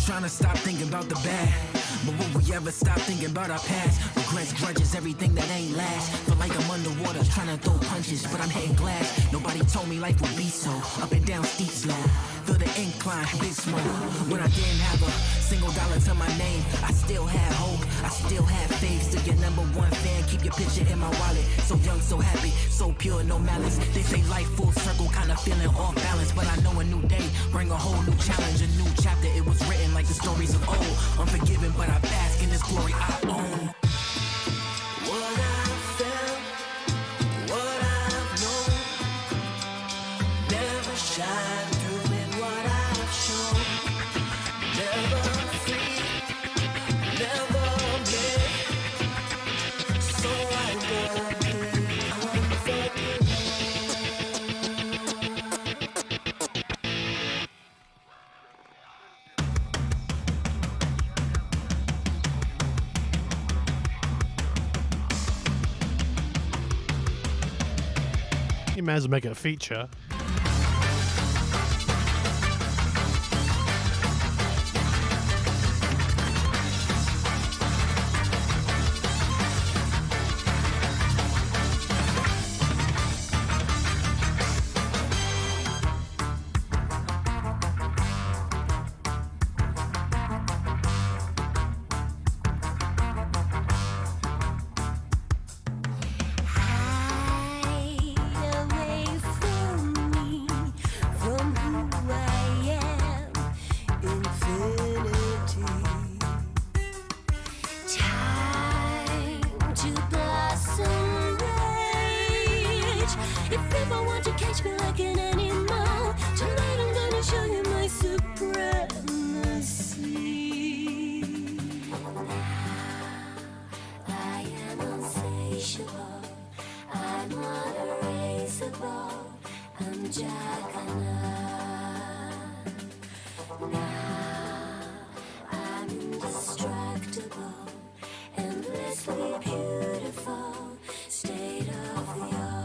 Trying to stop thinking about the bad, but will we ever stop thinking about our past? Regrets, grudges, everything that ain't last. Feel like I'm underwater trying to throw punches, but I'm hitting glass. Nobody told me life would be so up and down, steep, slow. Feel the incline, big smoke. When I didn't have a single dollar to my name, I still had hope, I still had faith. Still your number one fan, keep your picture in my wallet. So young, so happy, so pure, no malice. They say life full circle, kind of feeling off balance, but I know a new day bring a whole new challenge, a new chapter. It was written like the stories of old. Unforgiven, but I bask in this glory I own. What I felt, what I've known, never shine through in what I've shown. Never free, never made. So I love it. You may as well make it a feature. Indestructible, endlessly beautiful, state of the art.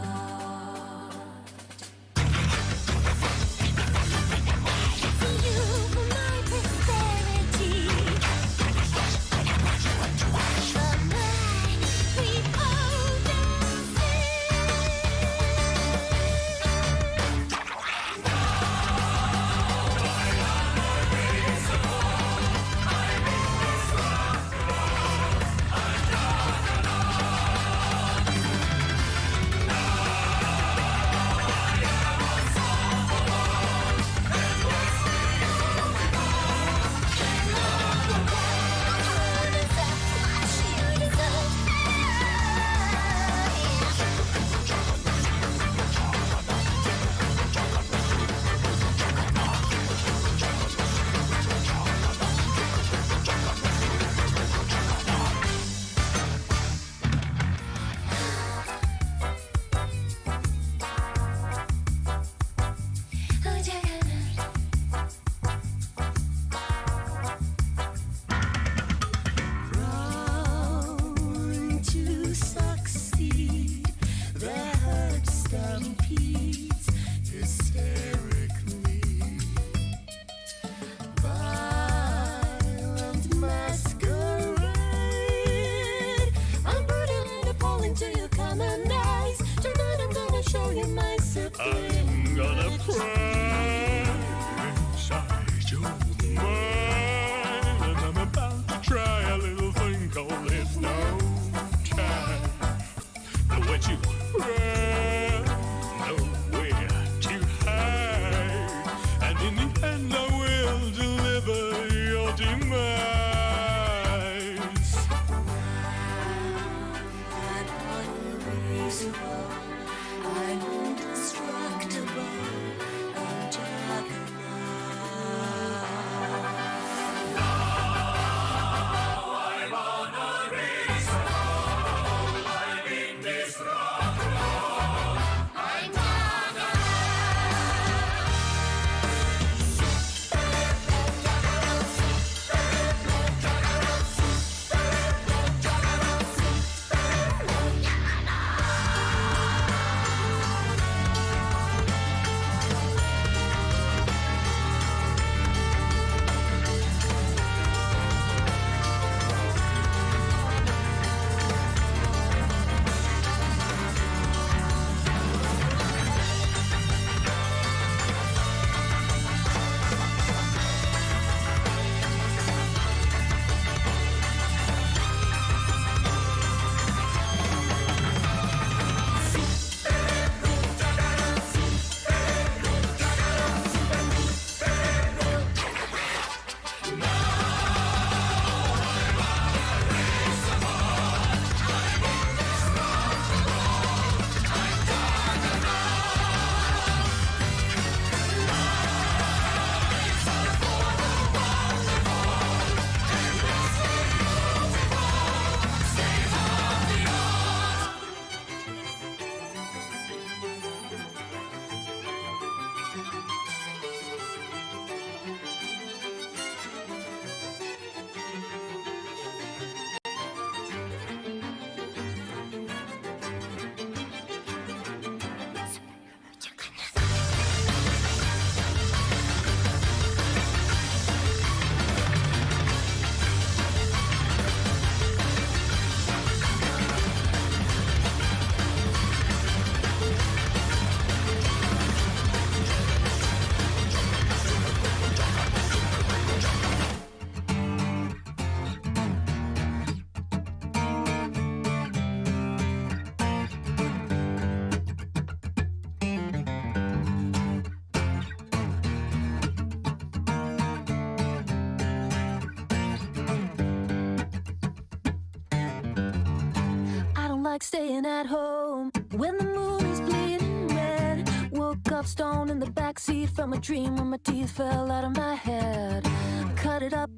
like staying at home. When the moon is bleeding red, woke up stoned in the backseat from a dream when my teeth fell out of my head. Cut it up,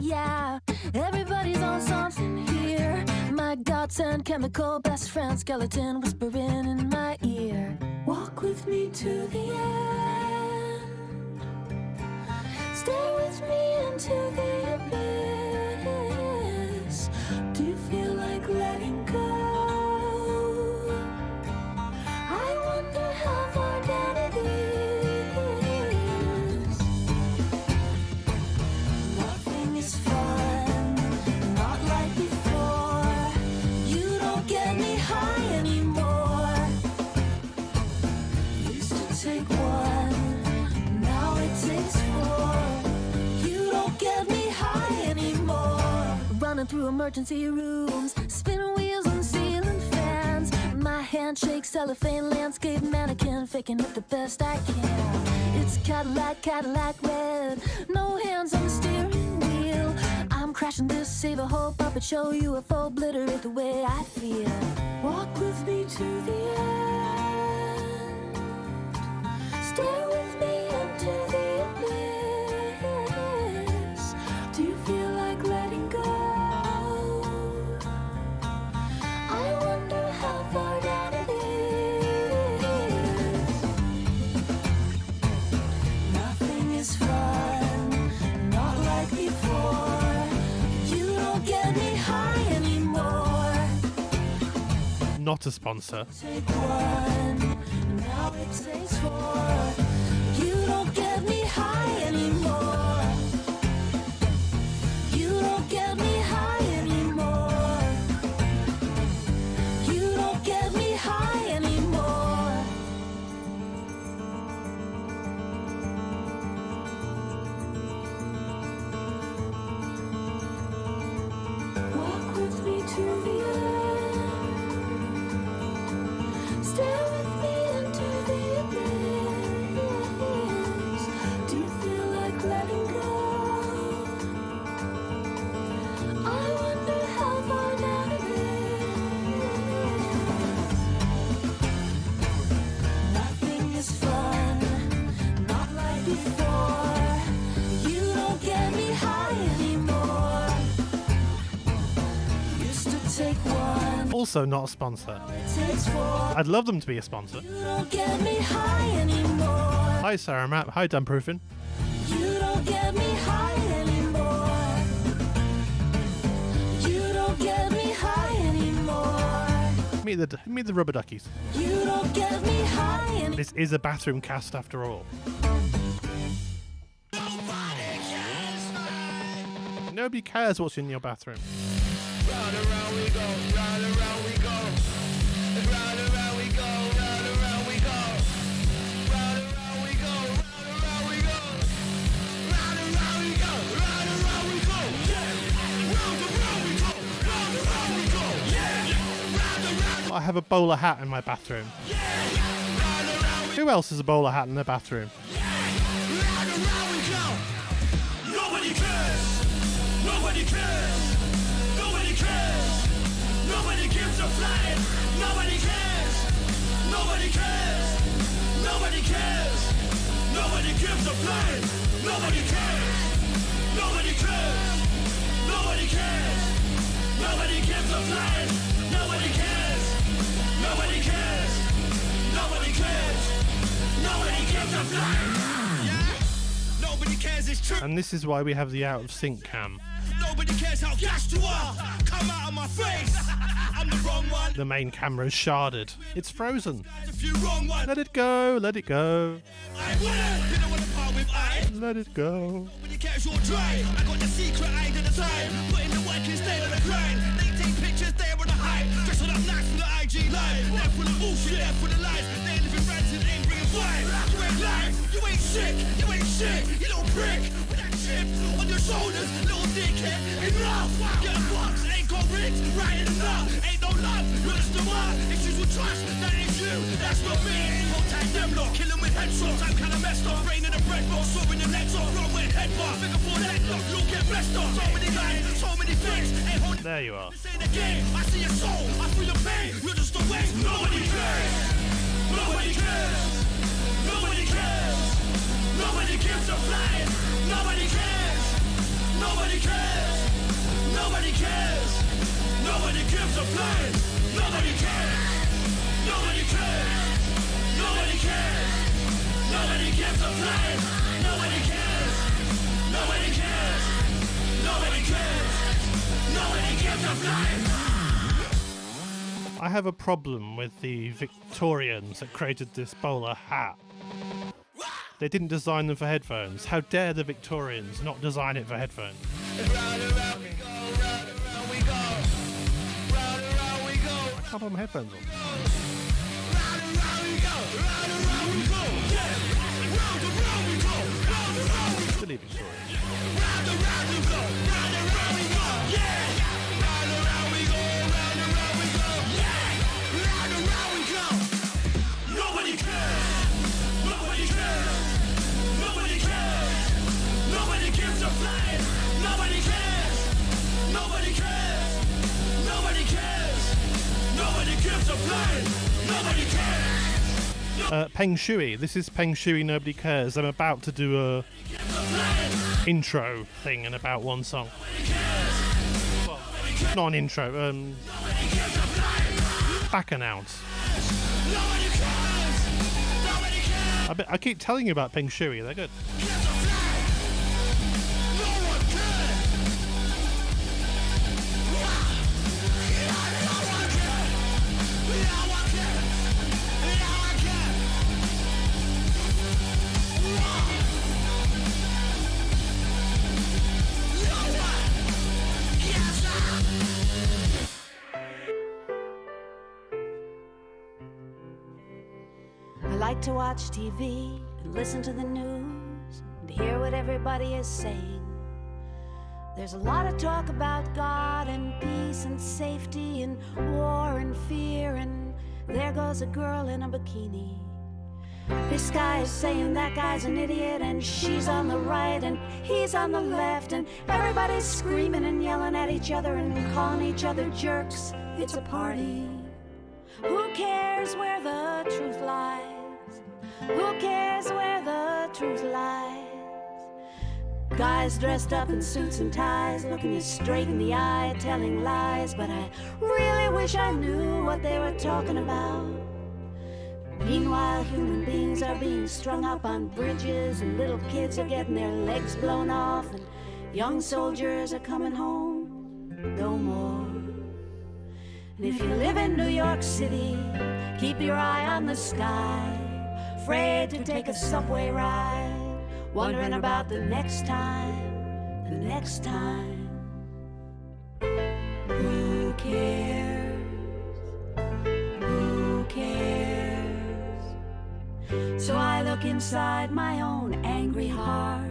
yeah. Everybody's on something here. My godsend chemical best friend skeleton whispering in my ear. Walk with me to the end. Stay with me into the abyss. Do you feel like letting go? I wonder how far down it is. Nothing is fun, not like before. You don't get me high anymore. Used to take one, now it takes four. You don't get me high anymore. Running through emergency rooms, spinning wheels on ceiling fans. My handshake, cellophane, landscape mannequin, faking it the best I can. It's Cadillac red, no hands on the steering wheel. I'm crashing this save a whole puppet show, UFO obliterate the way I feel. Walk with me to the end. Stay with me into the abyss. Do you feel like letting go? I wonder how far down it is. Nothing is fun, not like before. You don't get me high anymore. Not a sponsor. Take one, now it takes four. You don't get me high anymore. You don't get me high anymore. You don't get me high anymore. Walk with me to the end. Stay with me into the abyss. Do you feel like letting go? I wonder how far down it is. Nothing is fun, not like before. You don't get me high anymore. Used to take one, Also not a sponsor. it takes four. I'd love them to be a sponsor. You don't get me high anymore. Hi Sarah Mapp. Hi Dan Proofing. You don't get me high anymore. You don't get me high anymore. Meet the rubber duckies. You don't get me high anymore. This is a bathroom cast after all. Nobody cares what's in your bathroom. Round around we go, round around we go. Round around we go, round around we go. Round around we go, round around we go. Round around we go, round around we go. Yeah. Round around we go, round around we go. Yeah. Round around. I have a bowler hat in my bathroom. Who else has a bowler hat in their bathroom? Round around we go. Nobody cares. Nobody cares. Nobody cares. Nobody gives a flying. Nobody cares. Nobody cares. Nobody cares. Nobody gives a flying. Nobody cares. Nobody cares. Nobody cares. Nobody gives a flying. Nobody cares. Nobody cares. Nobody cares. Nobody gives a flying. Yeah. Nobody cares. It's true. And this is why we have the out of sync cam. Nobody cares how gassed you are. Come out of my face. I'm the wrong one. The main camera is sharded. It's frozen. If you wrong one, Let it go, let it go, I wouldn't. You don't want to part with I. let it go. Nobody cares you're dry. I got the secret, I did the time. Put in the work and stay on the grind. They take pictures, they're on the hype. Dressing up nice for the IG live. They're full of bullshit, they're full of lies. They living ranting, ain't bringing vibe. You ain't live, you ain't sick, you ain't shit, you little prick. With that chip on your shoulders, little dickhead. Enough, get a box, ain't got rings, right in the nut. Ain't no love, you're just the one. Issues with trust, that ain't you, that's not me. Hold tight, them lot, kill 'em with headshots. I'm kinda messed up, brain in the bread box. sawing the legs off, wrong way, head bar, figure for that, you'll get blessed off. So many lines, so many things, ain't holding. There you are. This ain't a game, I see your soul, I feel your pain, you're just a waste. Nobody cares, nobody cares, nobody cares, nobody gives a flying, nobody cares, nobody cares, nobody cares, nobody gives a flying, nobody cares, nobody cares, nobody cares, nobody gives a flying, nobody cares, nobody cares, nobody cares, nobody gives a flying. I have a problem with the Victorians that created this bowler hat. They didn't design them for headphones. How dare the Victorians not design it for headphones? I can't put my headphones on. Silly Victorians. Nobody cares, nobody cares, nobody cares, nobody gives a flying, nobody cares, nobody cares, nobody cares, nobody gives a flying, nobody cares. Peng Shui. This is Peng Shui, Nobody Cares. I'm about to do a intro thing in about one song. Well, not an intro, back announce. I keep telling you about Peng Shui, they're good. I like to watch TV and listen to the news and hear what everybody is saying. There's a lot of talk about God and peace and safety and war and fear, and there goes a girl in a bikini. This guy is saying that guy's an idiot, and she's on the right and he's on the left, and everybody's screaming and yelling at each other and calling each other jerks. It's a party. Who cares where the truth lies? Who cares where the truth lies? Guys dressed up in suits and ties, looking you straight in the eye, telling lies, but I really wish I knew what they were talking about. Meanwhile, human beings are being strung up on bridges, and little kids are getting their legs blown off, and young soldiers are coming home no more. And if you live in New York City, keep your eye on the sky, afraid to take a subway ride, wondering about the next time, the next time. Who cares? Who cares? So I look inside my own angry heart,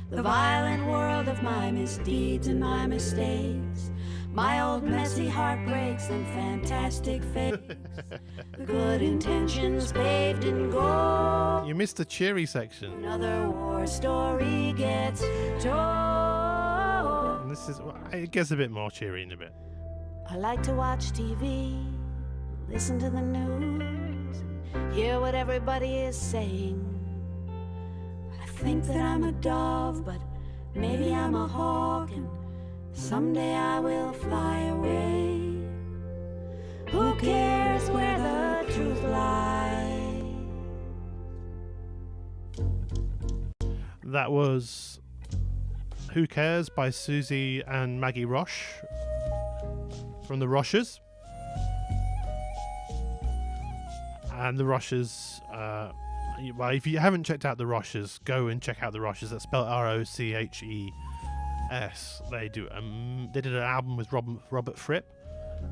the violent world of my misdeeds and my mistakes, my old messy heartbreaks and fantastic fates, the good intentions paved in gold. You missed the cheery section. Another war story gets told. And this is, it gets a bit more cheery in a bit. I like to watch TV, listen to the news, hear what everybody is saying. I think that I'm a dove, but maybe I'm a hawk, and someday I will fly away. Who cares where the truth lies? That was Who Cares by Susie and Maggie Roche from the Roches. And the Roches, well, if you haven't checked out the Roches, go and check out the Roches. That's spelled Roches. They did an album with Robert Fripp,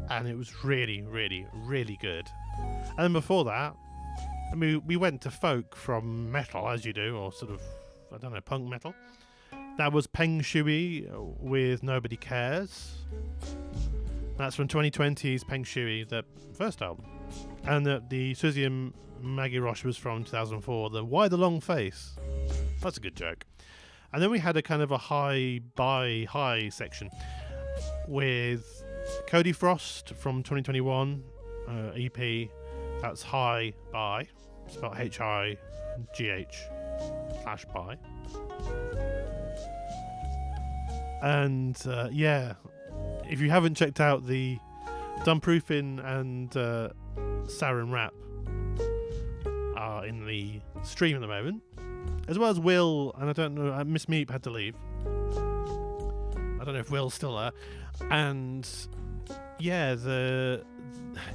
and it was really, really, really good. And then before that, I mean, we went to folk from metal, as you do, or sort of, I don't know, punk metal. That was Peng Shui with Nobody Cares. That's from 2020's Peng Shui, the first album. And the Susie and Maggie Roche was from 2004, the Why the Long Face. That's a good joke. And then we had a kind of a high section with Cody Frost from 2021 EP. That's High By, spelled HIGH/by. And yeah, if you haven't checked out the Dumbproofing and Sarin rap are in the stream at the moment, as well as Will, and I don't know, Miss Meep had to leave. I don't know if Will's still there. And yeah,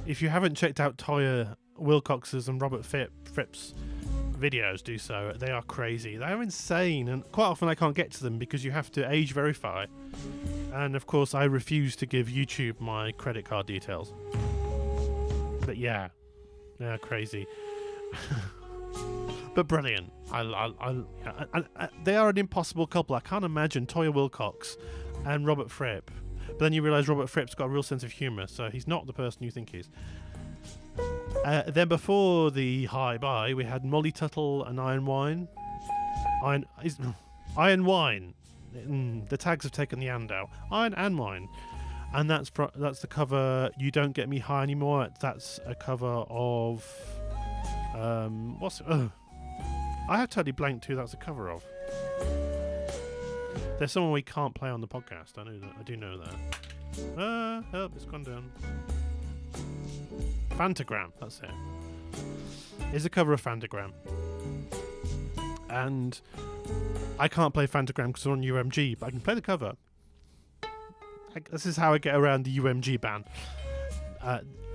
if you haven't checked out Toya Wilcox's and Robert Fripp's videos, do so. They are crazy. They are insane, and quite often I can't get to them because you have to age verify. And of course, I refuse to give YouTube my credit card details. But yeah, they're crazy. But brilliant. They are an impossible couple. I can't imagine Toya Wilcox and Robert Fripp. But then you realise Robert Fripp's got a real sense of humour, so he's not the person you think he is. Then before the High By, we had Molly Tuttle and Iron Wine. Iron Wine. The tags have taken the and out. Iron and Wine. And that's the cover You Don't Get Me High Anymore. That's a cover of... I have totally blanked who that's a cover of. There's someone we can't play on the podcast. I know that. I do know that. Help! It's gone down. Fantagram. That's it. It's a cover of Fantagram, and I can't play Fantagram because it's on UMG, but I can play the cover. This is how I get around the UMG ban.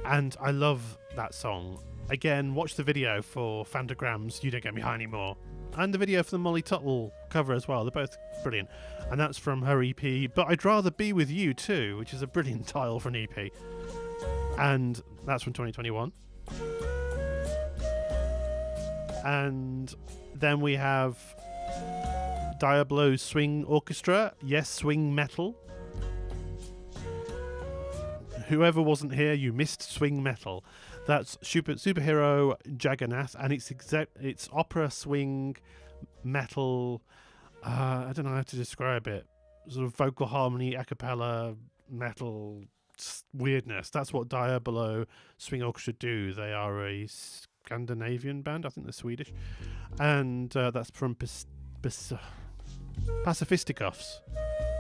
And I love that song. Again, watch the video for Fantagram's You Don't Get Me High Anymore. And the video for the Molly Tuttle cover as well. They're both brilliant. And that's from her EP, But I'd Rather Be With You Too, which is a brilliant title for an EP. And that's from 2021. And then we have Diablo's Swing Orchestra. Yes, swing metal. Whoever wasn't here, you missed swing metal. That's superhero Jagannath, and it's opera swing metal. I don't know how to describe it. Sort of vocal harmony, a cappella metal weirdness. That's what Diablo Swing Orchestra do. They are a Scandinavian band. I think they're Swedish, and that's from Pacifisticuffs.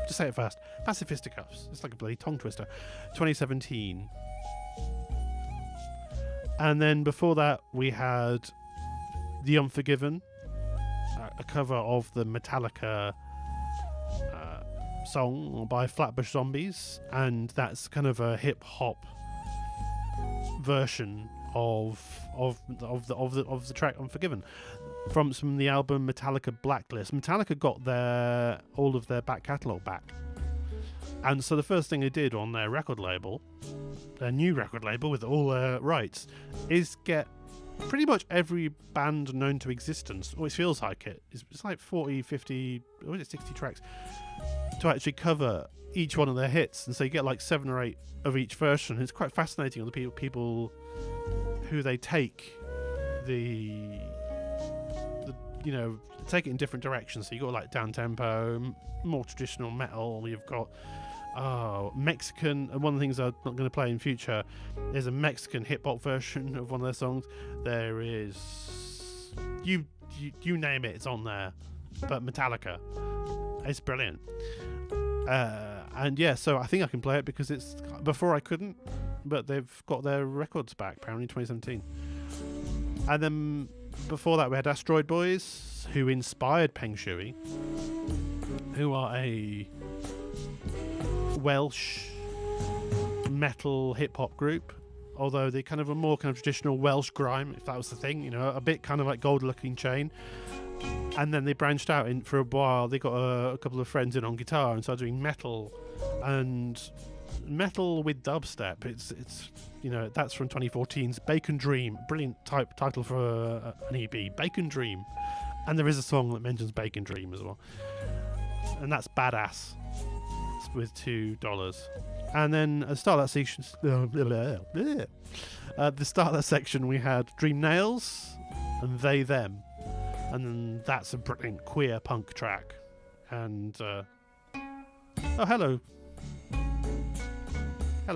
Just say it fast. Pacifisticuffs. It's like a bloody tongue twister. 2017. And then before that, we had The Unforgiven, a cover of the Metallica song by Flatbush Zombies, and that's kind of a hip hop version of the track Unforgiven from the album Metallica Blacklist. Metallica got all of their back catalogue back. And so the first thing they did on their record label, their new record label with all their rights, is get pretty much every band known to existence, or it feels like it. It's like 40, 50, or is it 60 tracks, to actually cover each one of their hits. And so you get like 7 or 8 of each version. It's quite fascinating on the people who they take take it in different directions. So you got like down tempo, more traditional metal. You've got Mexican, and one of the things I'm not going to play in future is a Mexican hip hop version of one of their songs. There is you name it, it's on there. But Metallica, it's brilliant. And yeah, so I think I can play it because it's before I couldn't, but they've got their records back apparently in 2017. And then before that we had Asteroid Boys, who inspired Peng Shui, who are a Welsh metal hip hop group, although they kind of a more kind of traditional Welsh grime, if that was the thing, a bit kind of like Gold Looking Chain. And then they branched out for a while. They got a couple of friends in on guitar and started doing metal, and metal with dubstep. It's that's from 2014's Bacon Dream. Brilliant title for an EP, Bacon Dream. And there is a song that mentions Bacon Dream as well, and that's badass. It's with $2. And then at the start of that section, the start of that section, we had Dream Nails and They Them. and then that's a brilliant queer punk track. And oh, hello,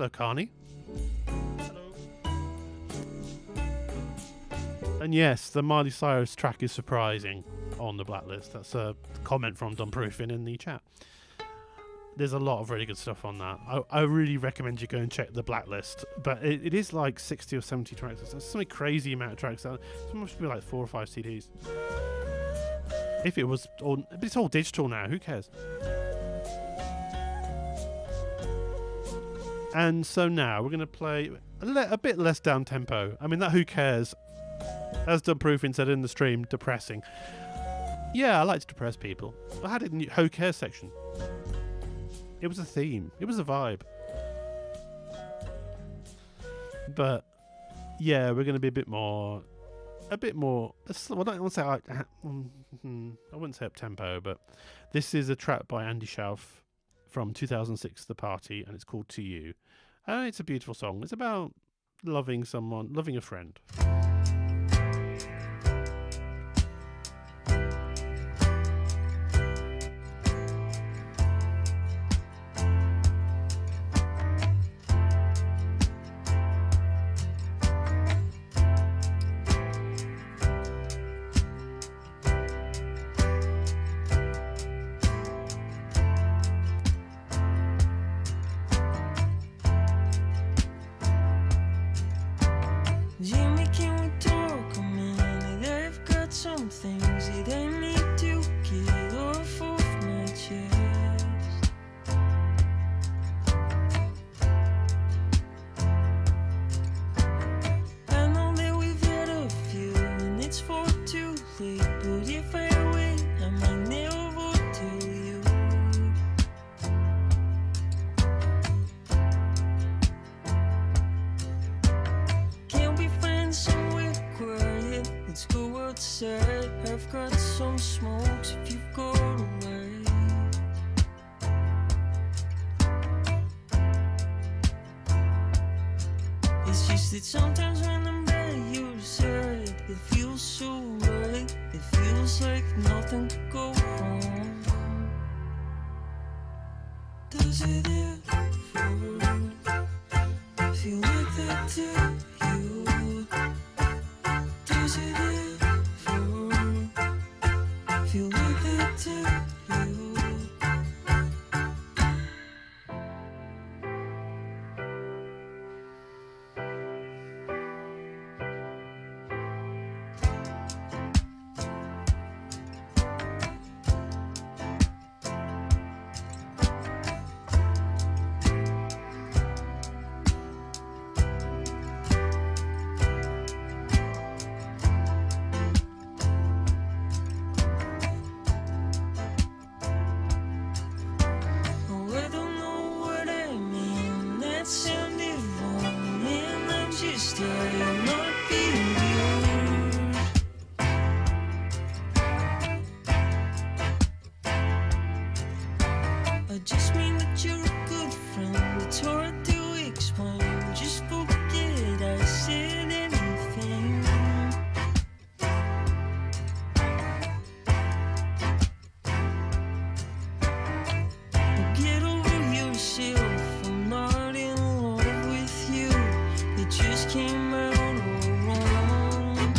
Carney. And yes, the Miley Cyrus track is surprising on the Blacklist. That's a comment from Don Proofin in the chat. There's a lot of really good stuff on that. I really recommend you go and check the Blacklist. But it is like 60 or 70 tracks. It's something crazy amount of tracks. It must be like 4 or 5 CDs. If it was all, but it's all digital now. Who cares? And so now we're going to play a bit less down tempo. I mean, that Who Cares, as Don Proofin said in the stream, depressing. Yeah, I like to depress people. I had it in the Who Cares section. It was a theme. It was a vibe. But yeah, we're going to be a bit more. Well, I don't want to say I wouldn't say up tempo, but this is a track by Andy Schauf from 2006, The Party, and it's called To You. And it's a beautiful song. It's about loving someone, loving a friend. Jimmy, can we talk a minute? I've got some things that I need to get off of my chest. I know that we've had a few and it's far too late, but if I wait, I might never tell you. Can we find somewhere quiet? Let's go outside. I've got some smokes if you've got away. It's just that sometimes when I'm by your side, it feels so right. It feels like nothing could go wrong. Does it ever feel like that to you? Does it ever feel like that to you? Oh, I don't know what I mean. That sounded wrong, and I'm just trying not being you. I just mean that you're a good friend. It's hard to explain. Just forget I said anything. Get over yourself. I'm not in love with you. It just came out all wrong.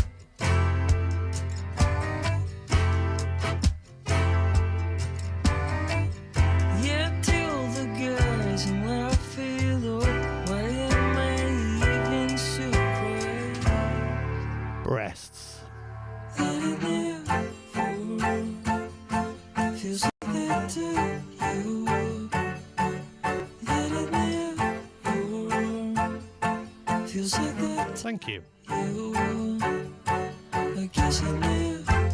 Yeah, tell the guys and laugh it up. Why am I even surprised? Breasts. That it never feels like that to you. That it never feels like that to Thank you. you. I guess it never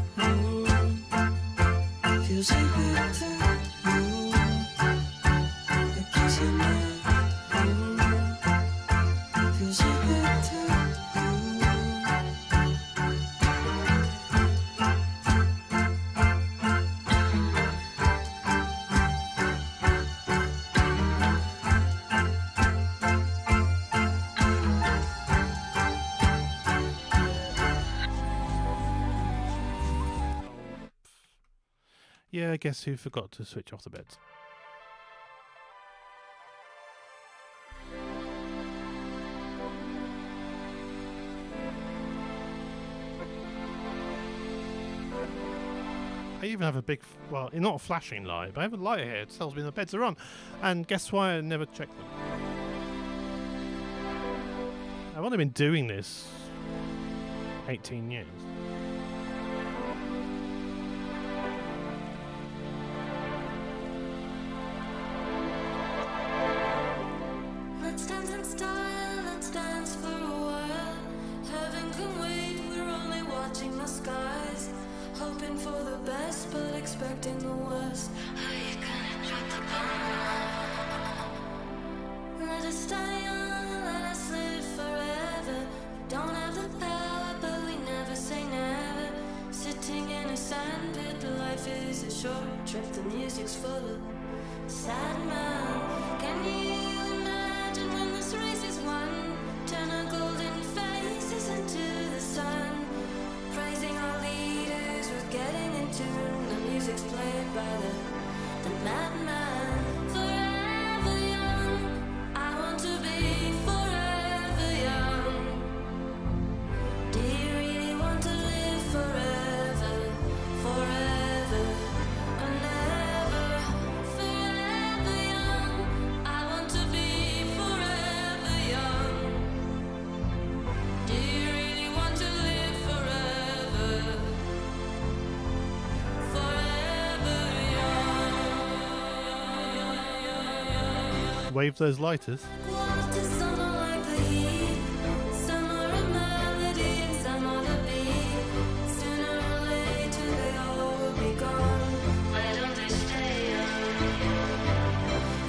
feels like that to you. I guess it never feels like that to you. Yeah, guess who forgot to switch off the beds? I even have a big, well, not a flashing light, but I have a light here. It tells me the beds are on. And guess why I never check them? I've only been doing this 18 years. Let's dance in style, let's dance for a while. Heaven can wait, we're only watching the skies. Hoping for the best, but expecting the worst. How you gonna drop the bomb? Let us die young, let us live forever. We don't have the power, but we never say never. Sitting in a sandpit, life is a short trip. The music's full of sad man. Can you imagine when this race is won? Turn our golden faces into the sun. Praising our leaders, we're getting in tune. The music's played by the madman. Forever young, I want to be forever young. Do you really want to live forever, forever and ever? Forever young, I want to be forever young. Do you really want to live forever, forever young? Wave those lighters. Walk to someone like the heat. Some are a melody and some are the beat. Sooner or later they all will be gone. Why don't they stay young?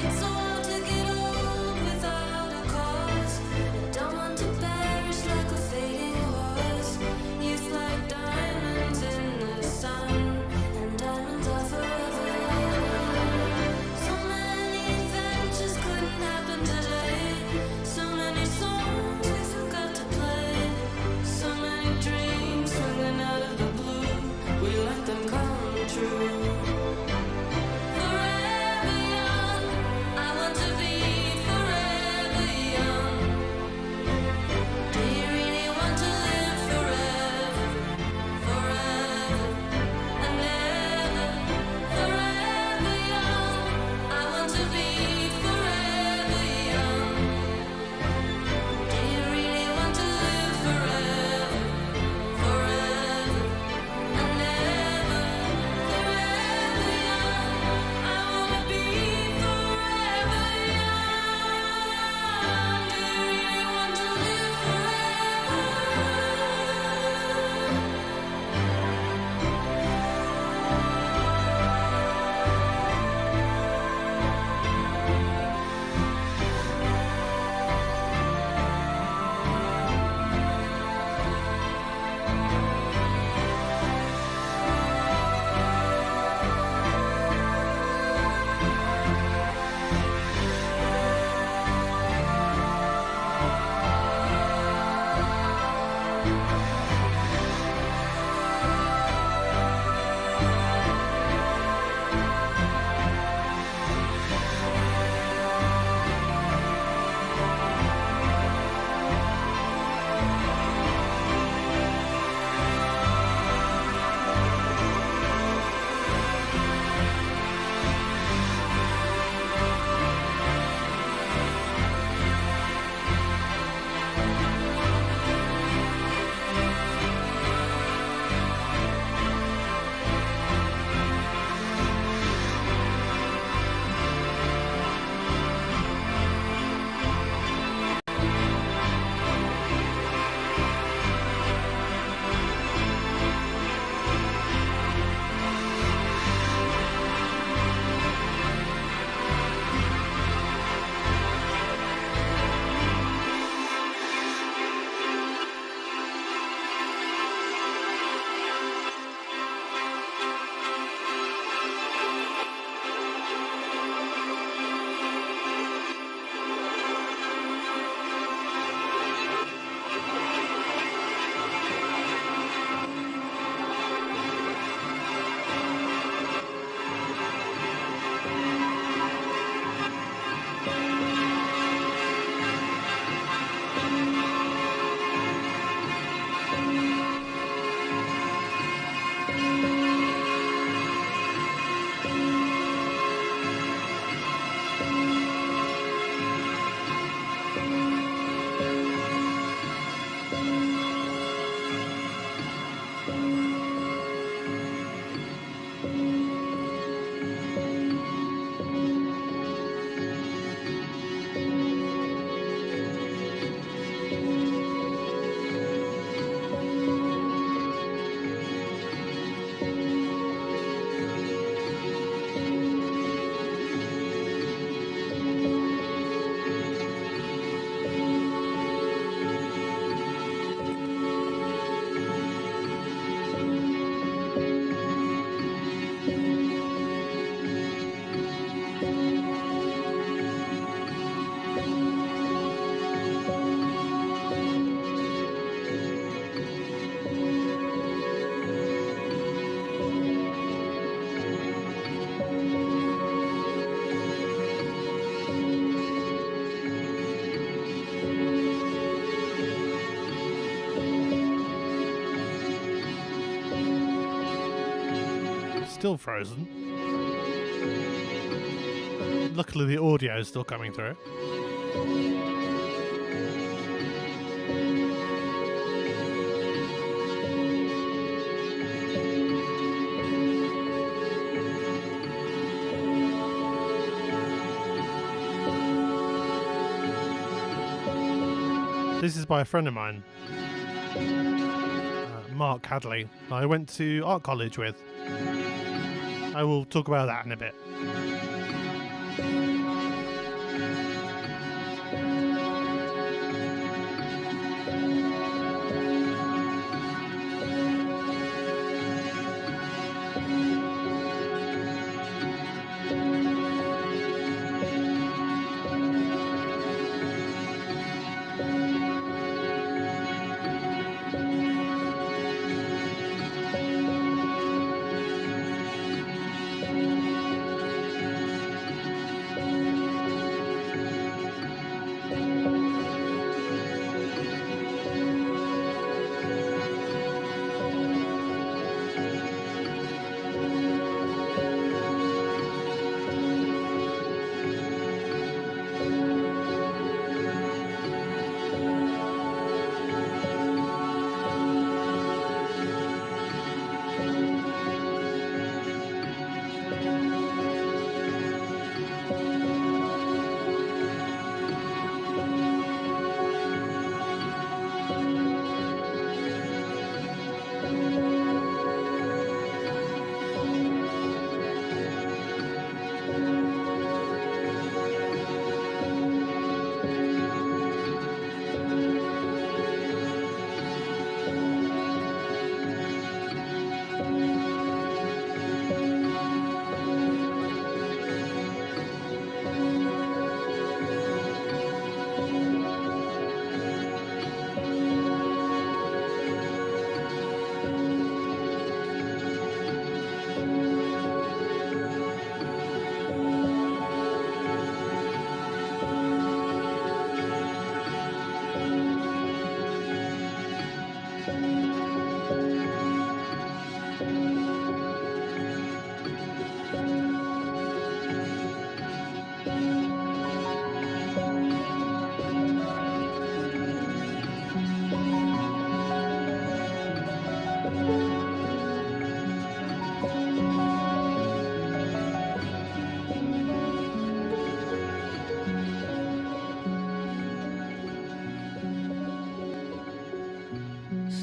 It's so hard to get old without a cause. I don't want to perish like a fading horse. Youth like diamonds in the sun, and diamonds are forever. So many adventures couldn't happen today. still frozen. Luckily, the audio is still coming through. This is by a friend of mine, Mark Hadley, who I went to art college with. I will talk about that in a bit.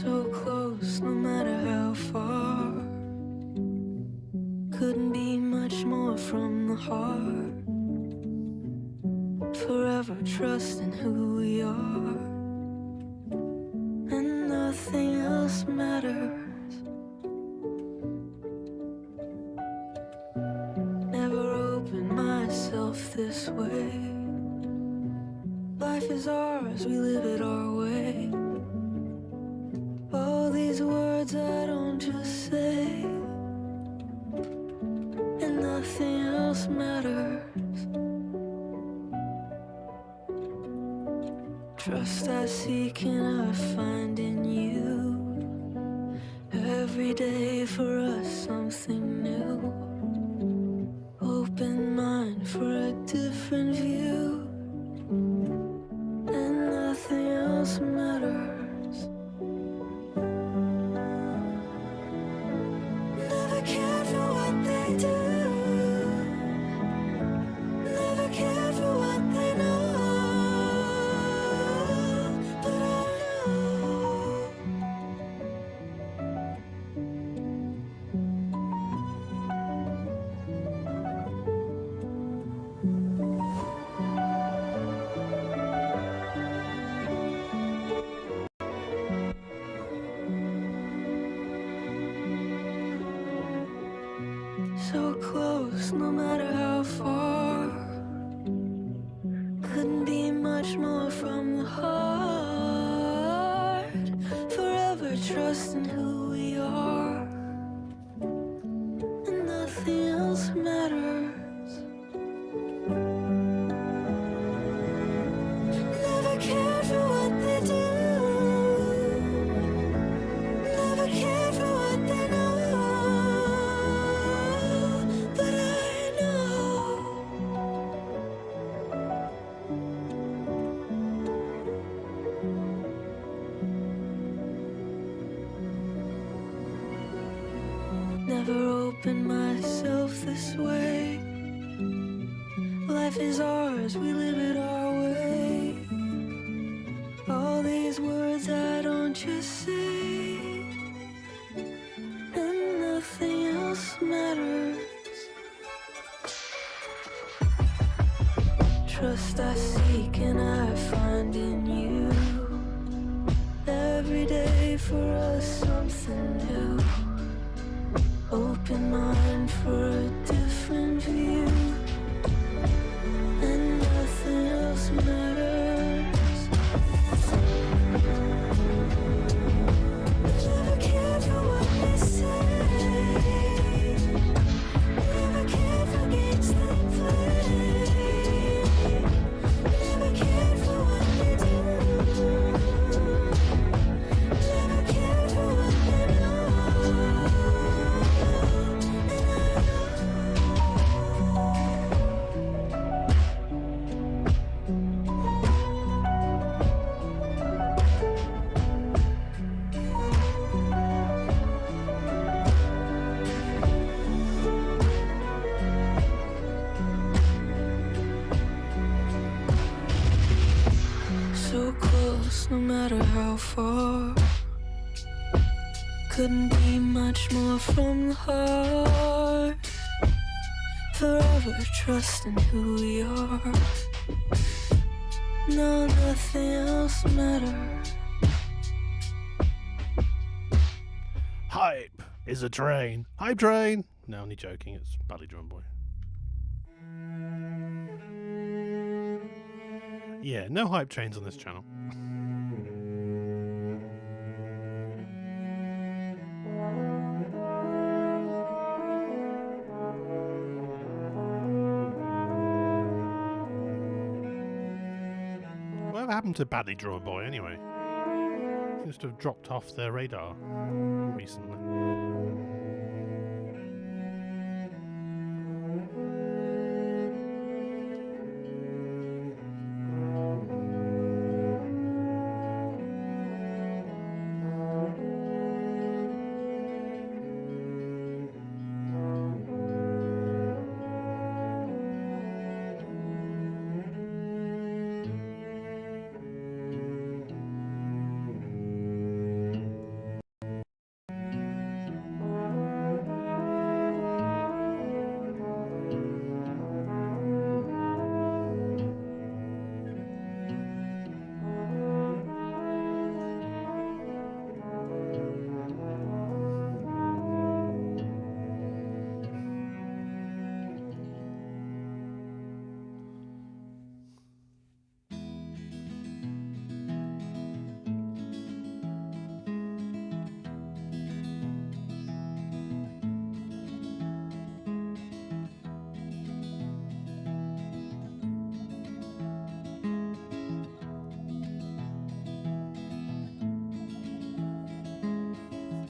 So close, no matter how far. Couldn't be much more from the heart. Forever trusting who we are, and nothing else matters. Never opened myself this way. Life is ours, we live it our way. All these words I don't just say, and nothing else matters. Trust I seek and I find in you. Every day for us something new. Open mind for a different view, and nothing else matters. Never cared for what they do. Never cared for what they know. But I know. So close, no matter how far. Couldn't be much more from the heart. Forever trusting who we are, and nothing else matters. Never cared for what they do. Never cared for what they know. never opened myself this way. Life is ours, we live it our way. All these words I don't just say, and nothing else matters. Trust I seek and I find in you. Every day for us something new. Open mind for a different view, and nothing else matters. Never cared for what they say. Never cared for games they play. Never cared for what they do. Never cared for what they know. So close, no matter how far. Couldn't be much more from the heart. Forever trusting who we are. No, nothing else matters. Hype is a train. Hype train. No, only joking. It's Badly Drawn Boy. Yeah, no hype trains on this channel. Whatever happened to Badly Drawn Boy anyway? Seems to have dropped off their radar recently.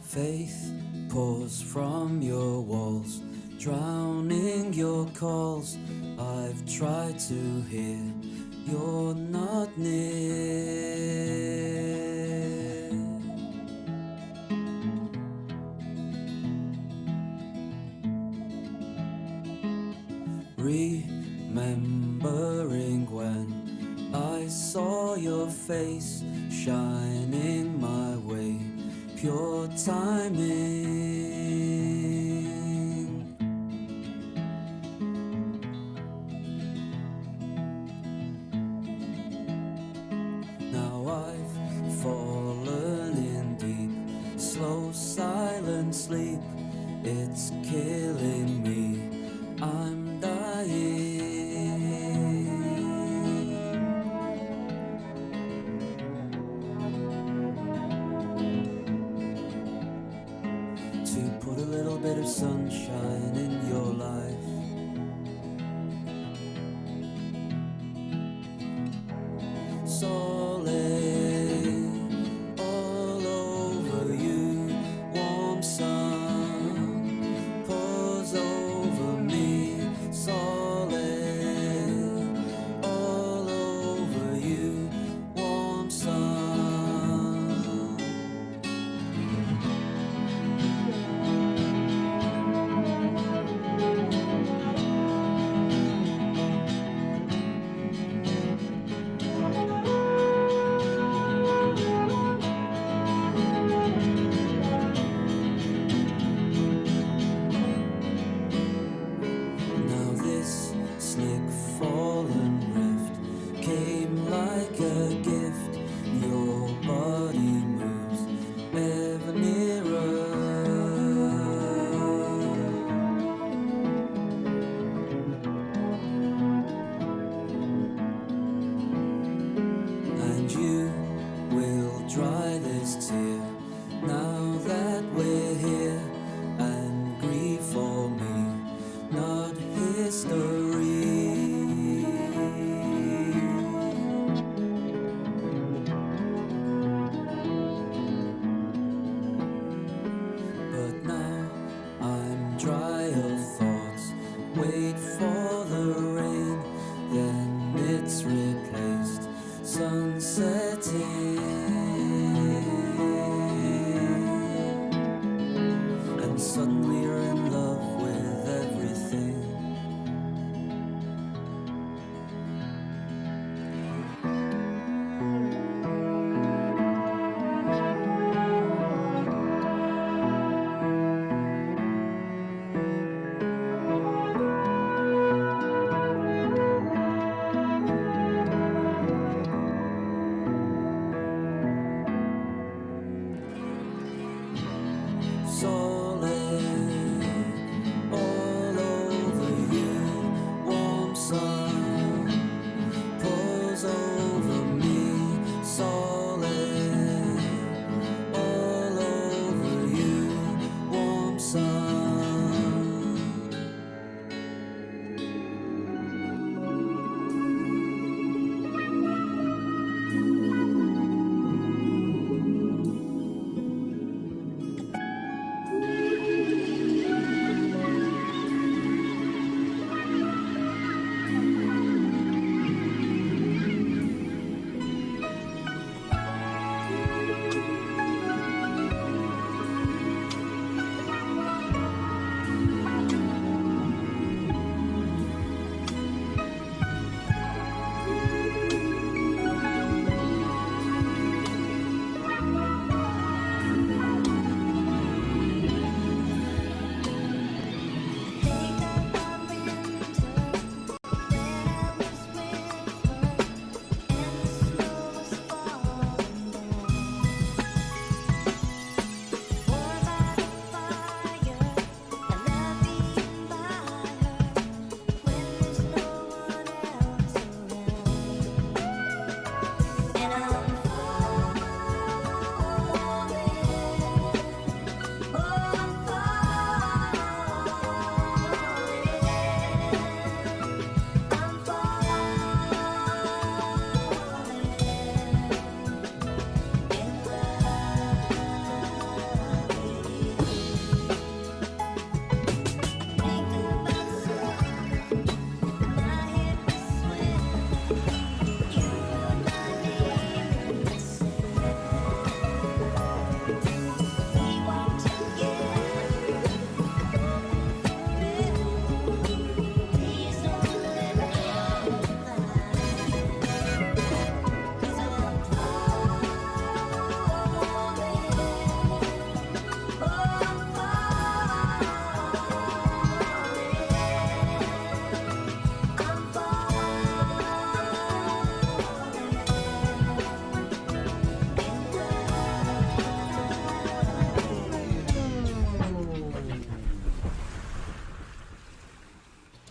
Faith pours from your walls, drowning your calls. I've tried to hear, you're not near. Remembering when I saw your face shining my way, pure timing. Now I've fallen in deep, slow, silent sleep. It's killing me, I'm dying. To put a little bit of sunshine in your life. Solid all over you, warm sun pours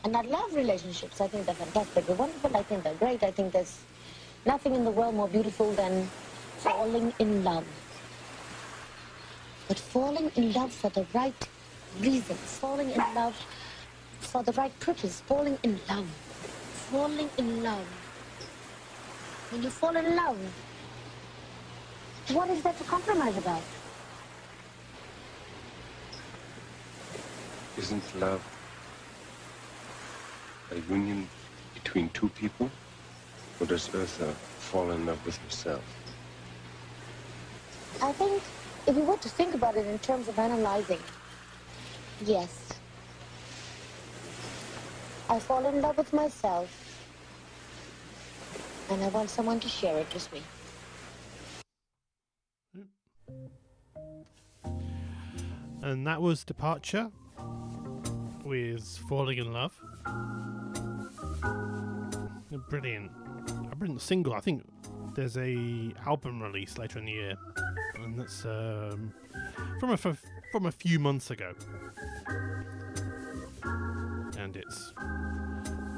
And I love relationships. I think they're fantastic. They're wonderful. I think they're great. I think there's nothing in the world more beautiful than falling in love. But falling in love for the right reasons. Falling in love for the right purpose. Falling in love. Falling in love. When you fall in love, what is there to compromise about? Isn't love a union between two people? Or does Eartha fall in love with herself? I think if you were to think about it in terms of analyzing, yes. I fall in love with myself, and I want someone to share it with me. And that was Departure with Falling in Love. A brilliant single. I think there's a album release later in the year, and that's from a few months ago. And it's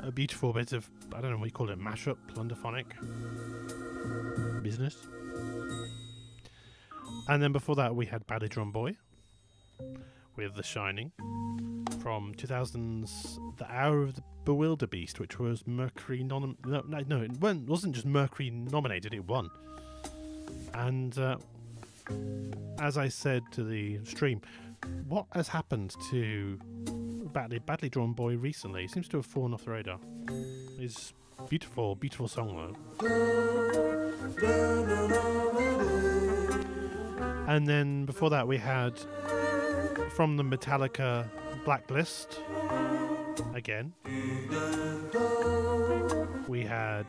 a beautiful bit of, I don't know what you call it, mashup, plunderphonic business. And then before that we had Badly Drawn Boy with The Shining from 2000's The Hour of the Bewilderbeast, which was Mercury it wasn't just Mercury nominated, it won. And as I said to the stream, what has happened to Badly Drawn Boy recently? He seems to have fallen off the radar. It's beautiful song though. And then before that we had from the Metallica Blacklist again. We had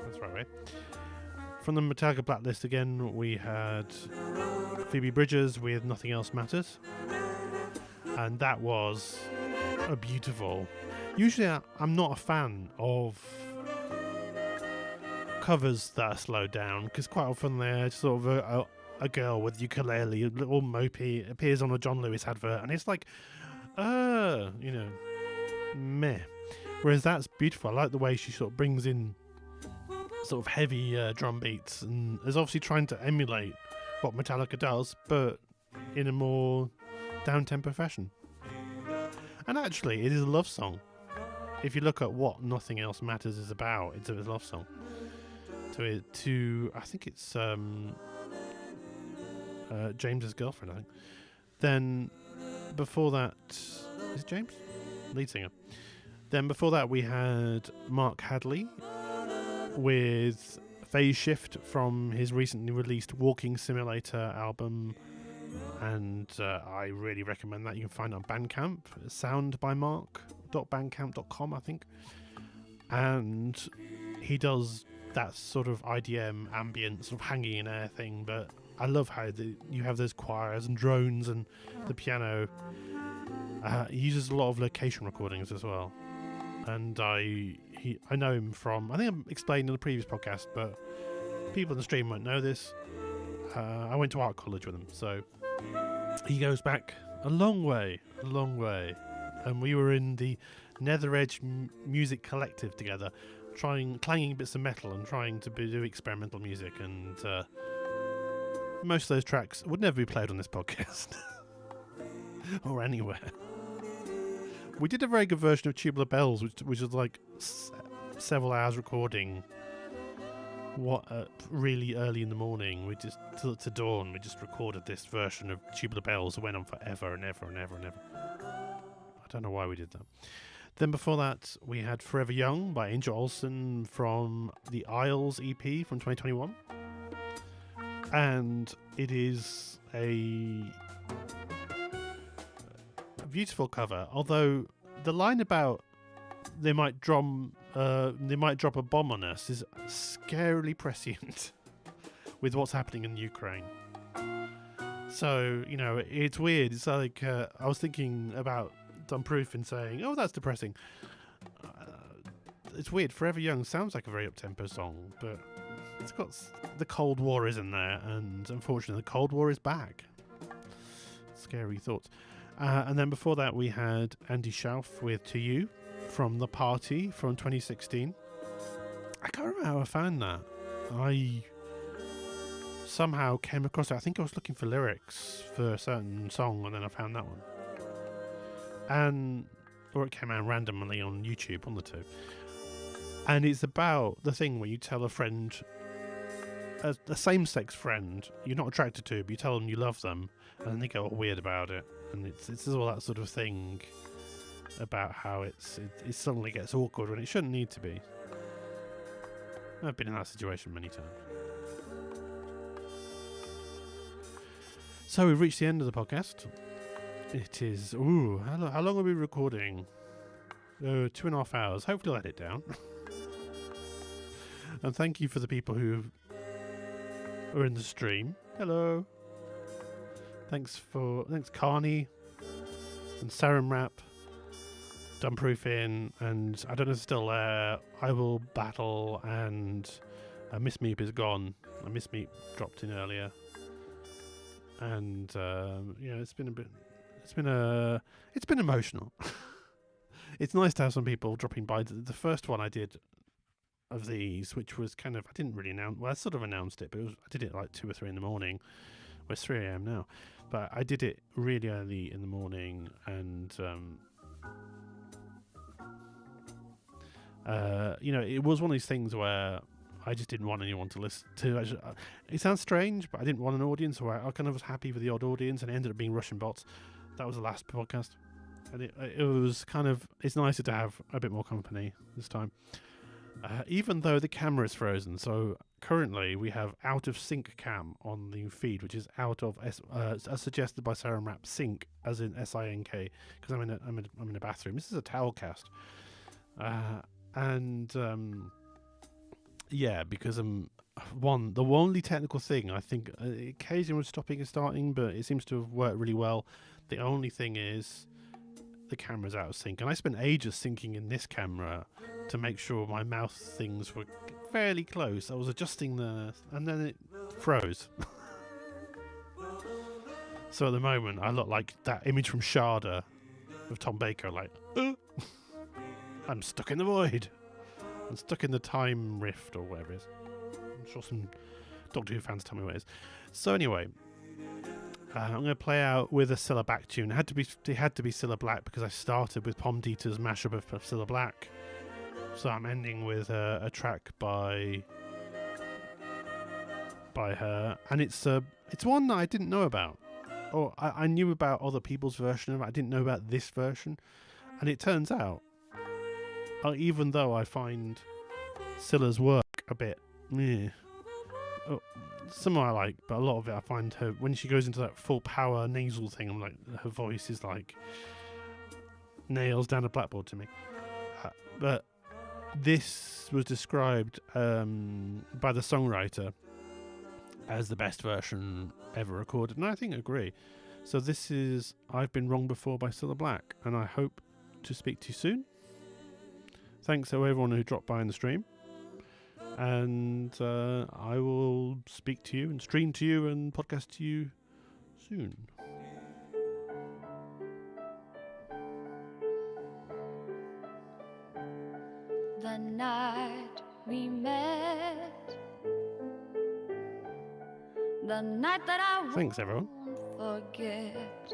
that's right. From the Metallica Blacklist again, we had Phoebe Bridgers with Nothing Else Matters, and that was a beautiful. Usually, I'm not a fan of covers that are slowed down because quite often they're sort of a girl with ukulele, a little mopey, appears on a John Lewis advert, and it's like, meh. Whereas that's beautiful. I like the way she sort of brings in sort of heavy drum beats and is obviously trying to emulate what Metallica does, but in a more down-tempo fashion. And actually, it is a love song. If you look at what Nothing Else Matters is about, it's a love song. To I think it's James's girlfriend, I think. Then before that, is it James? Lead singer. Then before that we had Mark Hadley with Phase Shift from his recently released Walking Simulator album, and I really recommend that. You can find it on Bandcamp, soundbymark.bandcamp.com, I think. And he does that sort of IDM ambient sort of hanging in air thing, but I love how you have those choirs and drones and the piano. He uses a lot of location recordings as well, and I know him from, I think I explained in the previous podcast, but people in the stream won't know this. I went to art college with him, so he goes back a long way, and we were in the Nether Edge Music Collective together, clanging bits of metal and trying to do experimental music, and most of those tracks would never be played on this podcast or anywhere. We did a very good version of Tubular Bells, which was like several hours recording. Really early in the morning, we just till to dawn. We just recorded this version of Tubular Bells. It went on forever and ever and ever and ever. I don't know why we did that. Then before that, we had Forever Young by Angel Olsen from the Isles EP from 2021. And it is a beautiful cover, although the line about they might drop a bomb on us is scarily prescient with what's happening in Ukraine. So, it's weird. It's like, I was thinking about Don Proof and saying, oh, that's depressing. It's weird. Forever Young sounds like a very up-tempo song, but it's got the Cold War is in there, and unfortunately the Cold War is back. Scary thoughts. And then before that, we had Andy Schauf with To You from The Party from 2016. I can't remember how I found that. I somehow came across it. I think I was looking for lyrics for a certain song, and then I found that one. Or it came out randomly on YouTube, on the two. And it's about the thing where you tell a friend, a same-sex friend, you're not attracted to, but you tell them you love them, and then they go all weird about it. And it's all that sort of thing about how it suddenly gets awkward when it shouldn't need to be. I've been in that situation many times. So we've reached the end of the podcast. It is... Ooh, how long are we recording? 2.5 hours. Hopefully I'll edit down. And thank you for the people who are in the stream. Hello. Thanks Carney and Sarum Rap, Dumbproofing, and I don't know if it's still there. I Will Battle, and Miss Meep is gone. Miss Meep dropped in earlier, and it's been emotional. It's nice to have some people dropping by. The first one I did of these, which was kind of, I didn't really announce. Well, I sort of announced it, but I did it like 2 or 3 in the morning. Well, it's 3 a.m. now, but I did it really early in the morning, and it was one of these things where I just didn't want anyone to listen to. It sounds strange, but I didn't want an audience, so I kind of was happy with the odd audience, and it ended up being Russian bots. That was the last podcast, and it was kind of, it's nicer to have a bit more company this time. Even though the camera is frozen, so currently we have out of sync cam on the feed, which is out of as suggested by Sarum Rap, sync as in SINK, because I'm in a bathroom. This is a towel cast, because the only technical thing I think occasionally was stopping and starting, but it seems to have worked really well. The only thing is the camera's out of sync, and I spent ages syncing in this camera to make sure my mouth things were fairly close. I was adjusting and then it froze. So at the moment I look like that image from Sharda of Tom Baker, like I'm stuck in the void. I'm stuck in the time rift or whatever it is. I'm sure some Doctor Who fans tell me what it is. So anyway, I'm going to play out with a Cilla Black tune. It had to be Cilla Black because I started with Pom Dieter's mashup of Cilla Black. So I'm ending with a track by her, and it's one that I didn't know about. Or I knew about other people's version of it. I didn't know about this version, and it turns out, even though I find Cilla's work a bit some I like, but a lot of it I find her, when she goes into that full power nasal thing, I'm like, her voice is like nails down a blackboard to me. But this was described by the songwriter as the best version ever recorded, and I think I agree. So this is I've Been Wrong Before by Cilla Black, and I hope to speak to you soon. Thanks to everyone who dropped by in the stream. And I will speak to you and stream to you and podcast to you soon. The night we met, the night that I Thanks, everyone. won't forget.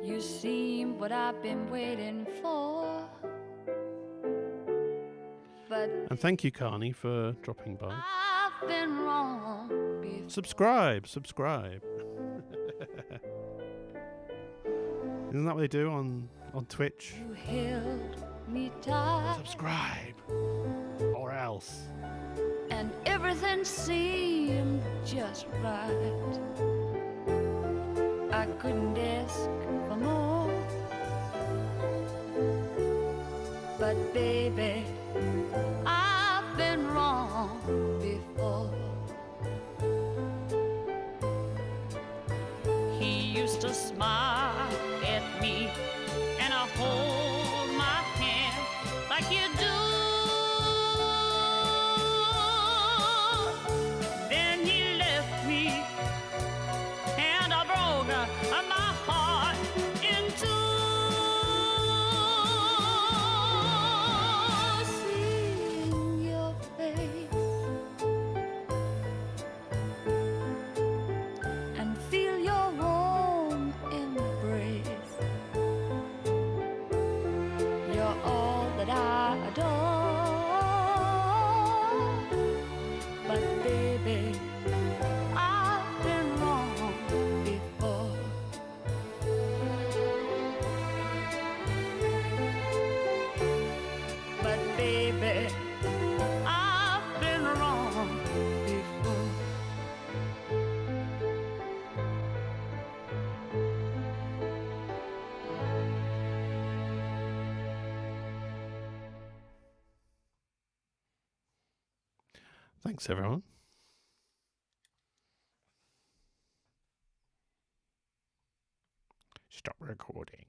You seem what I've been waiting for. But And thank you, Carney, for dropping by. I've been wrong before. Subscribe. Isn't that what they do on Twitch? You held me tight, Subscribe. Or else. and everything seemed just right. I couldn't ask for more, but baby, I've been wrong before. He used to smile at me and I hold my hand like you do. Then he left me and I Thanks, everyone. Stop recording.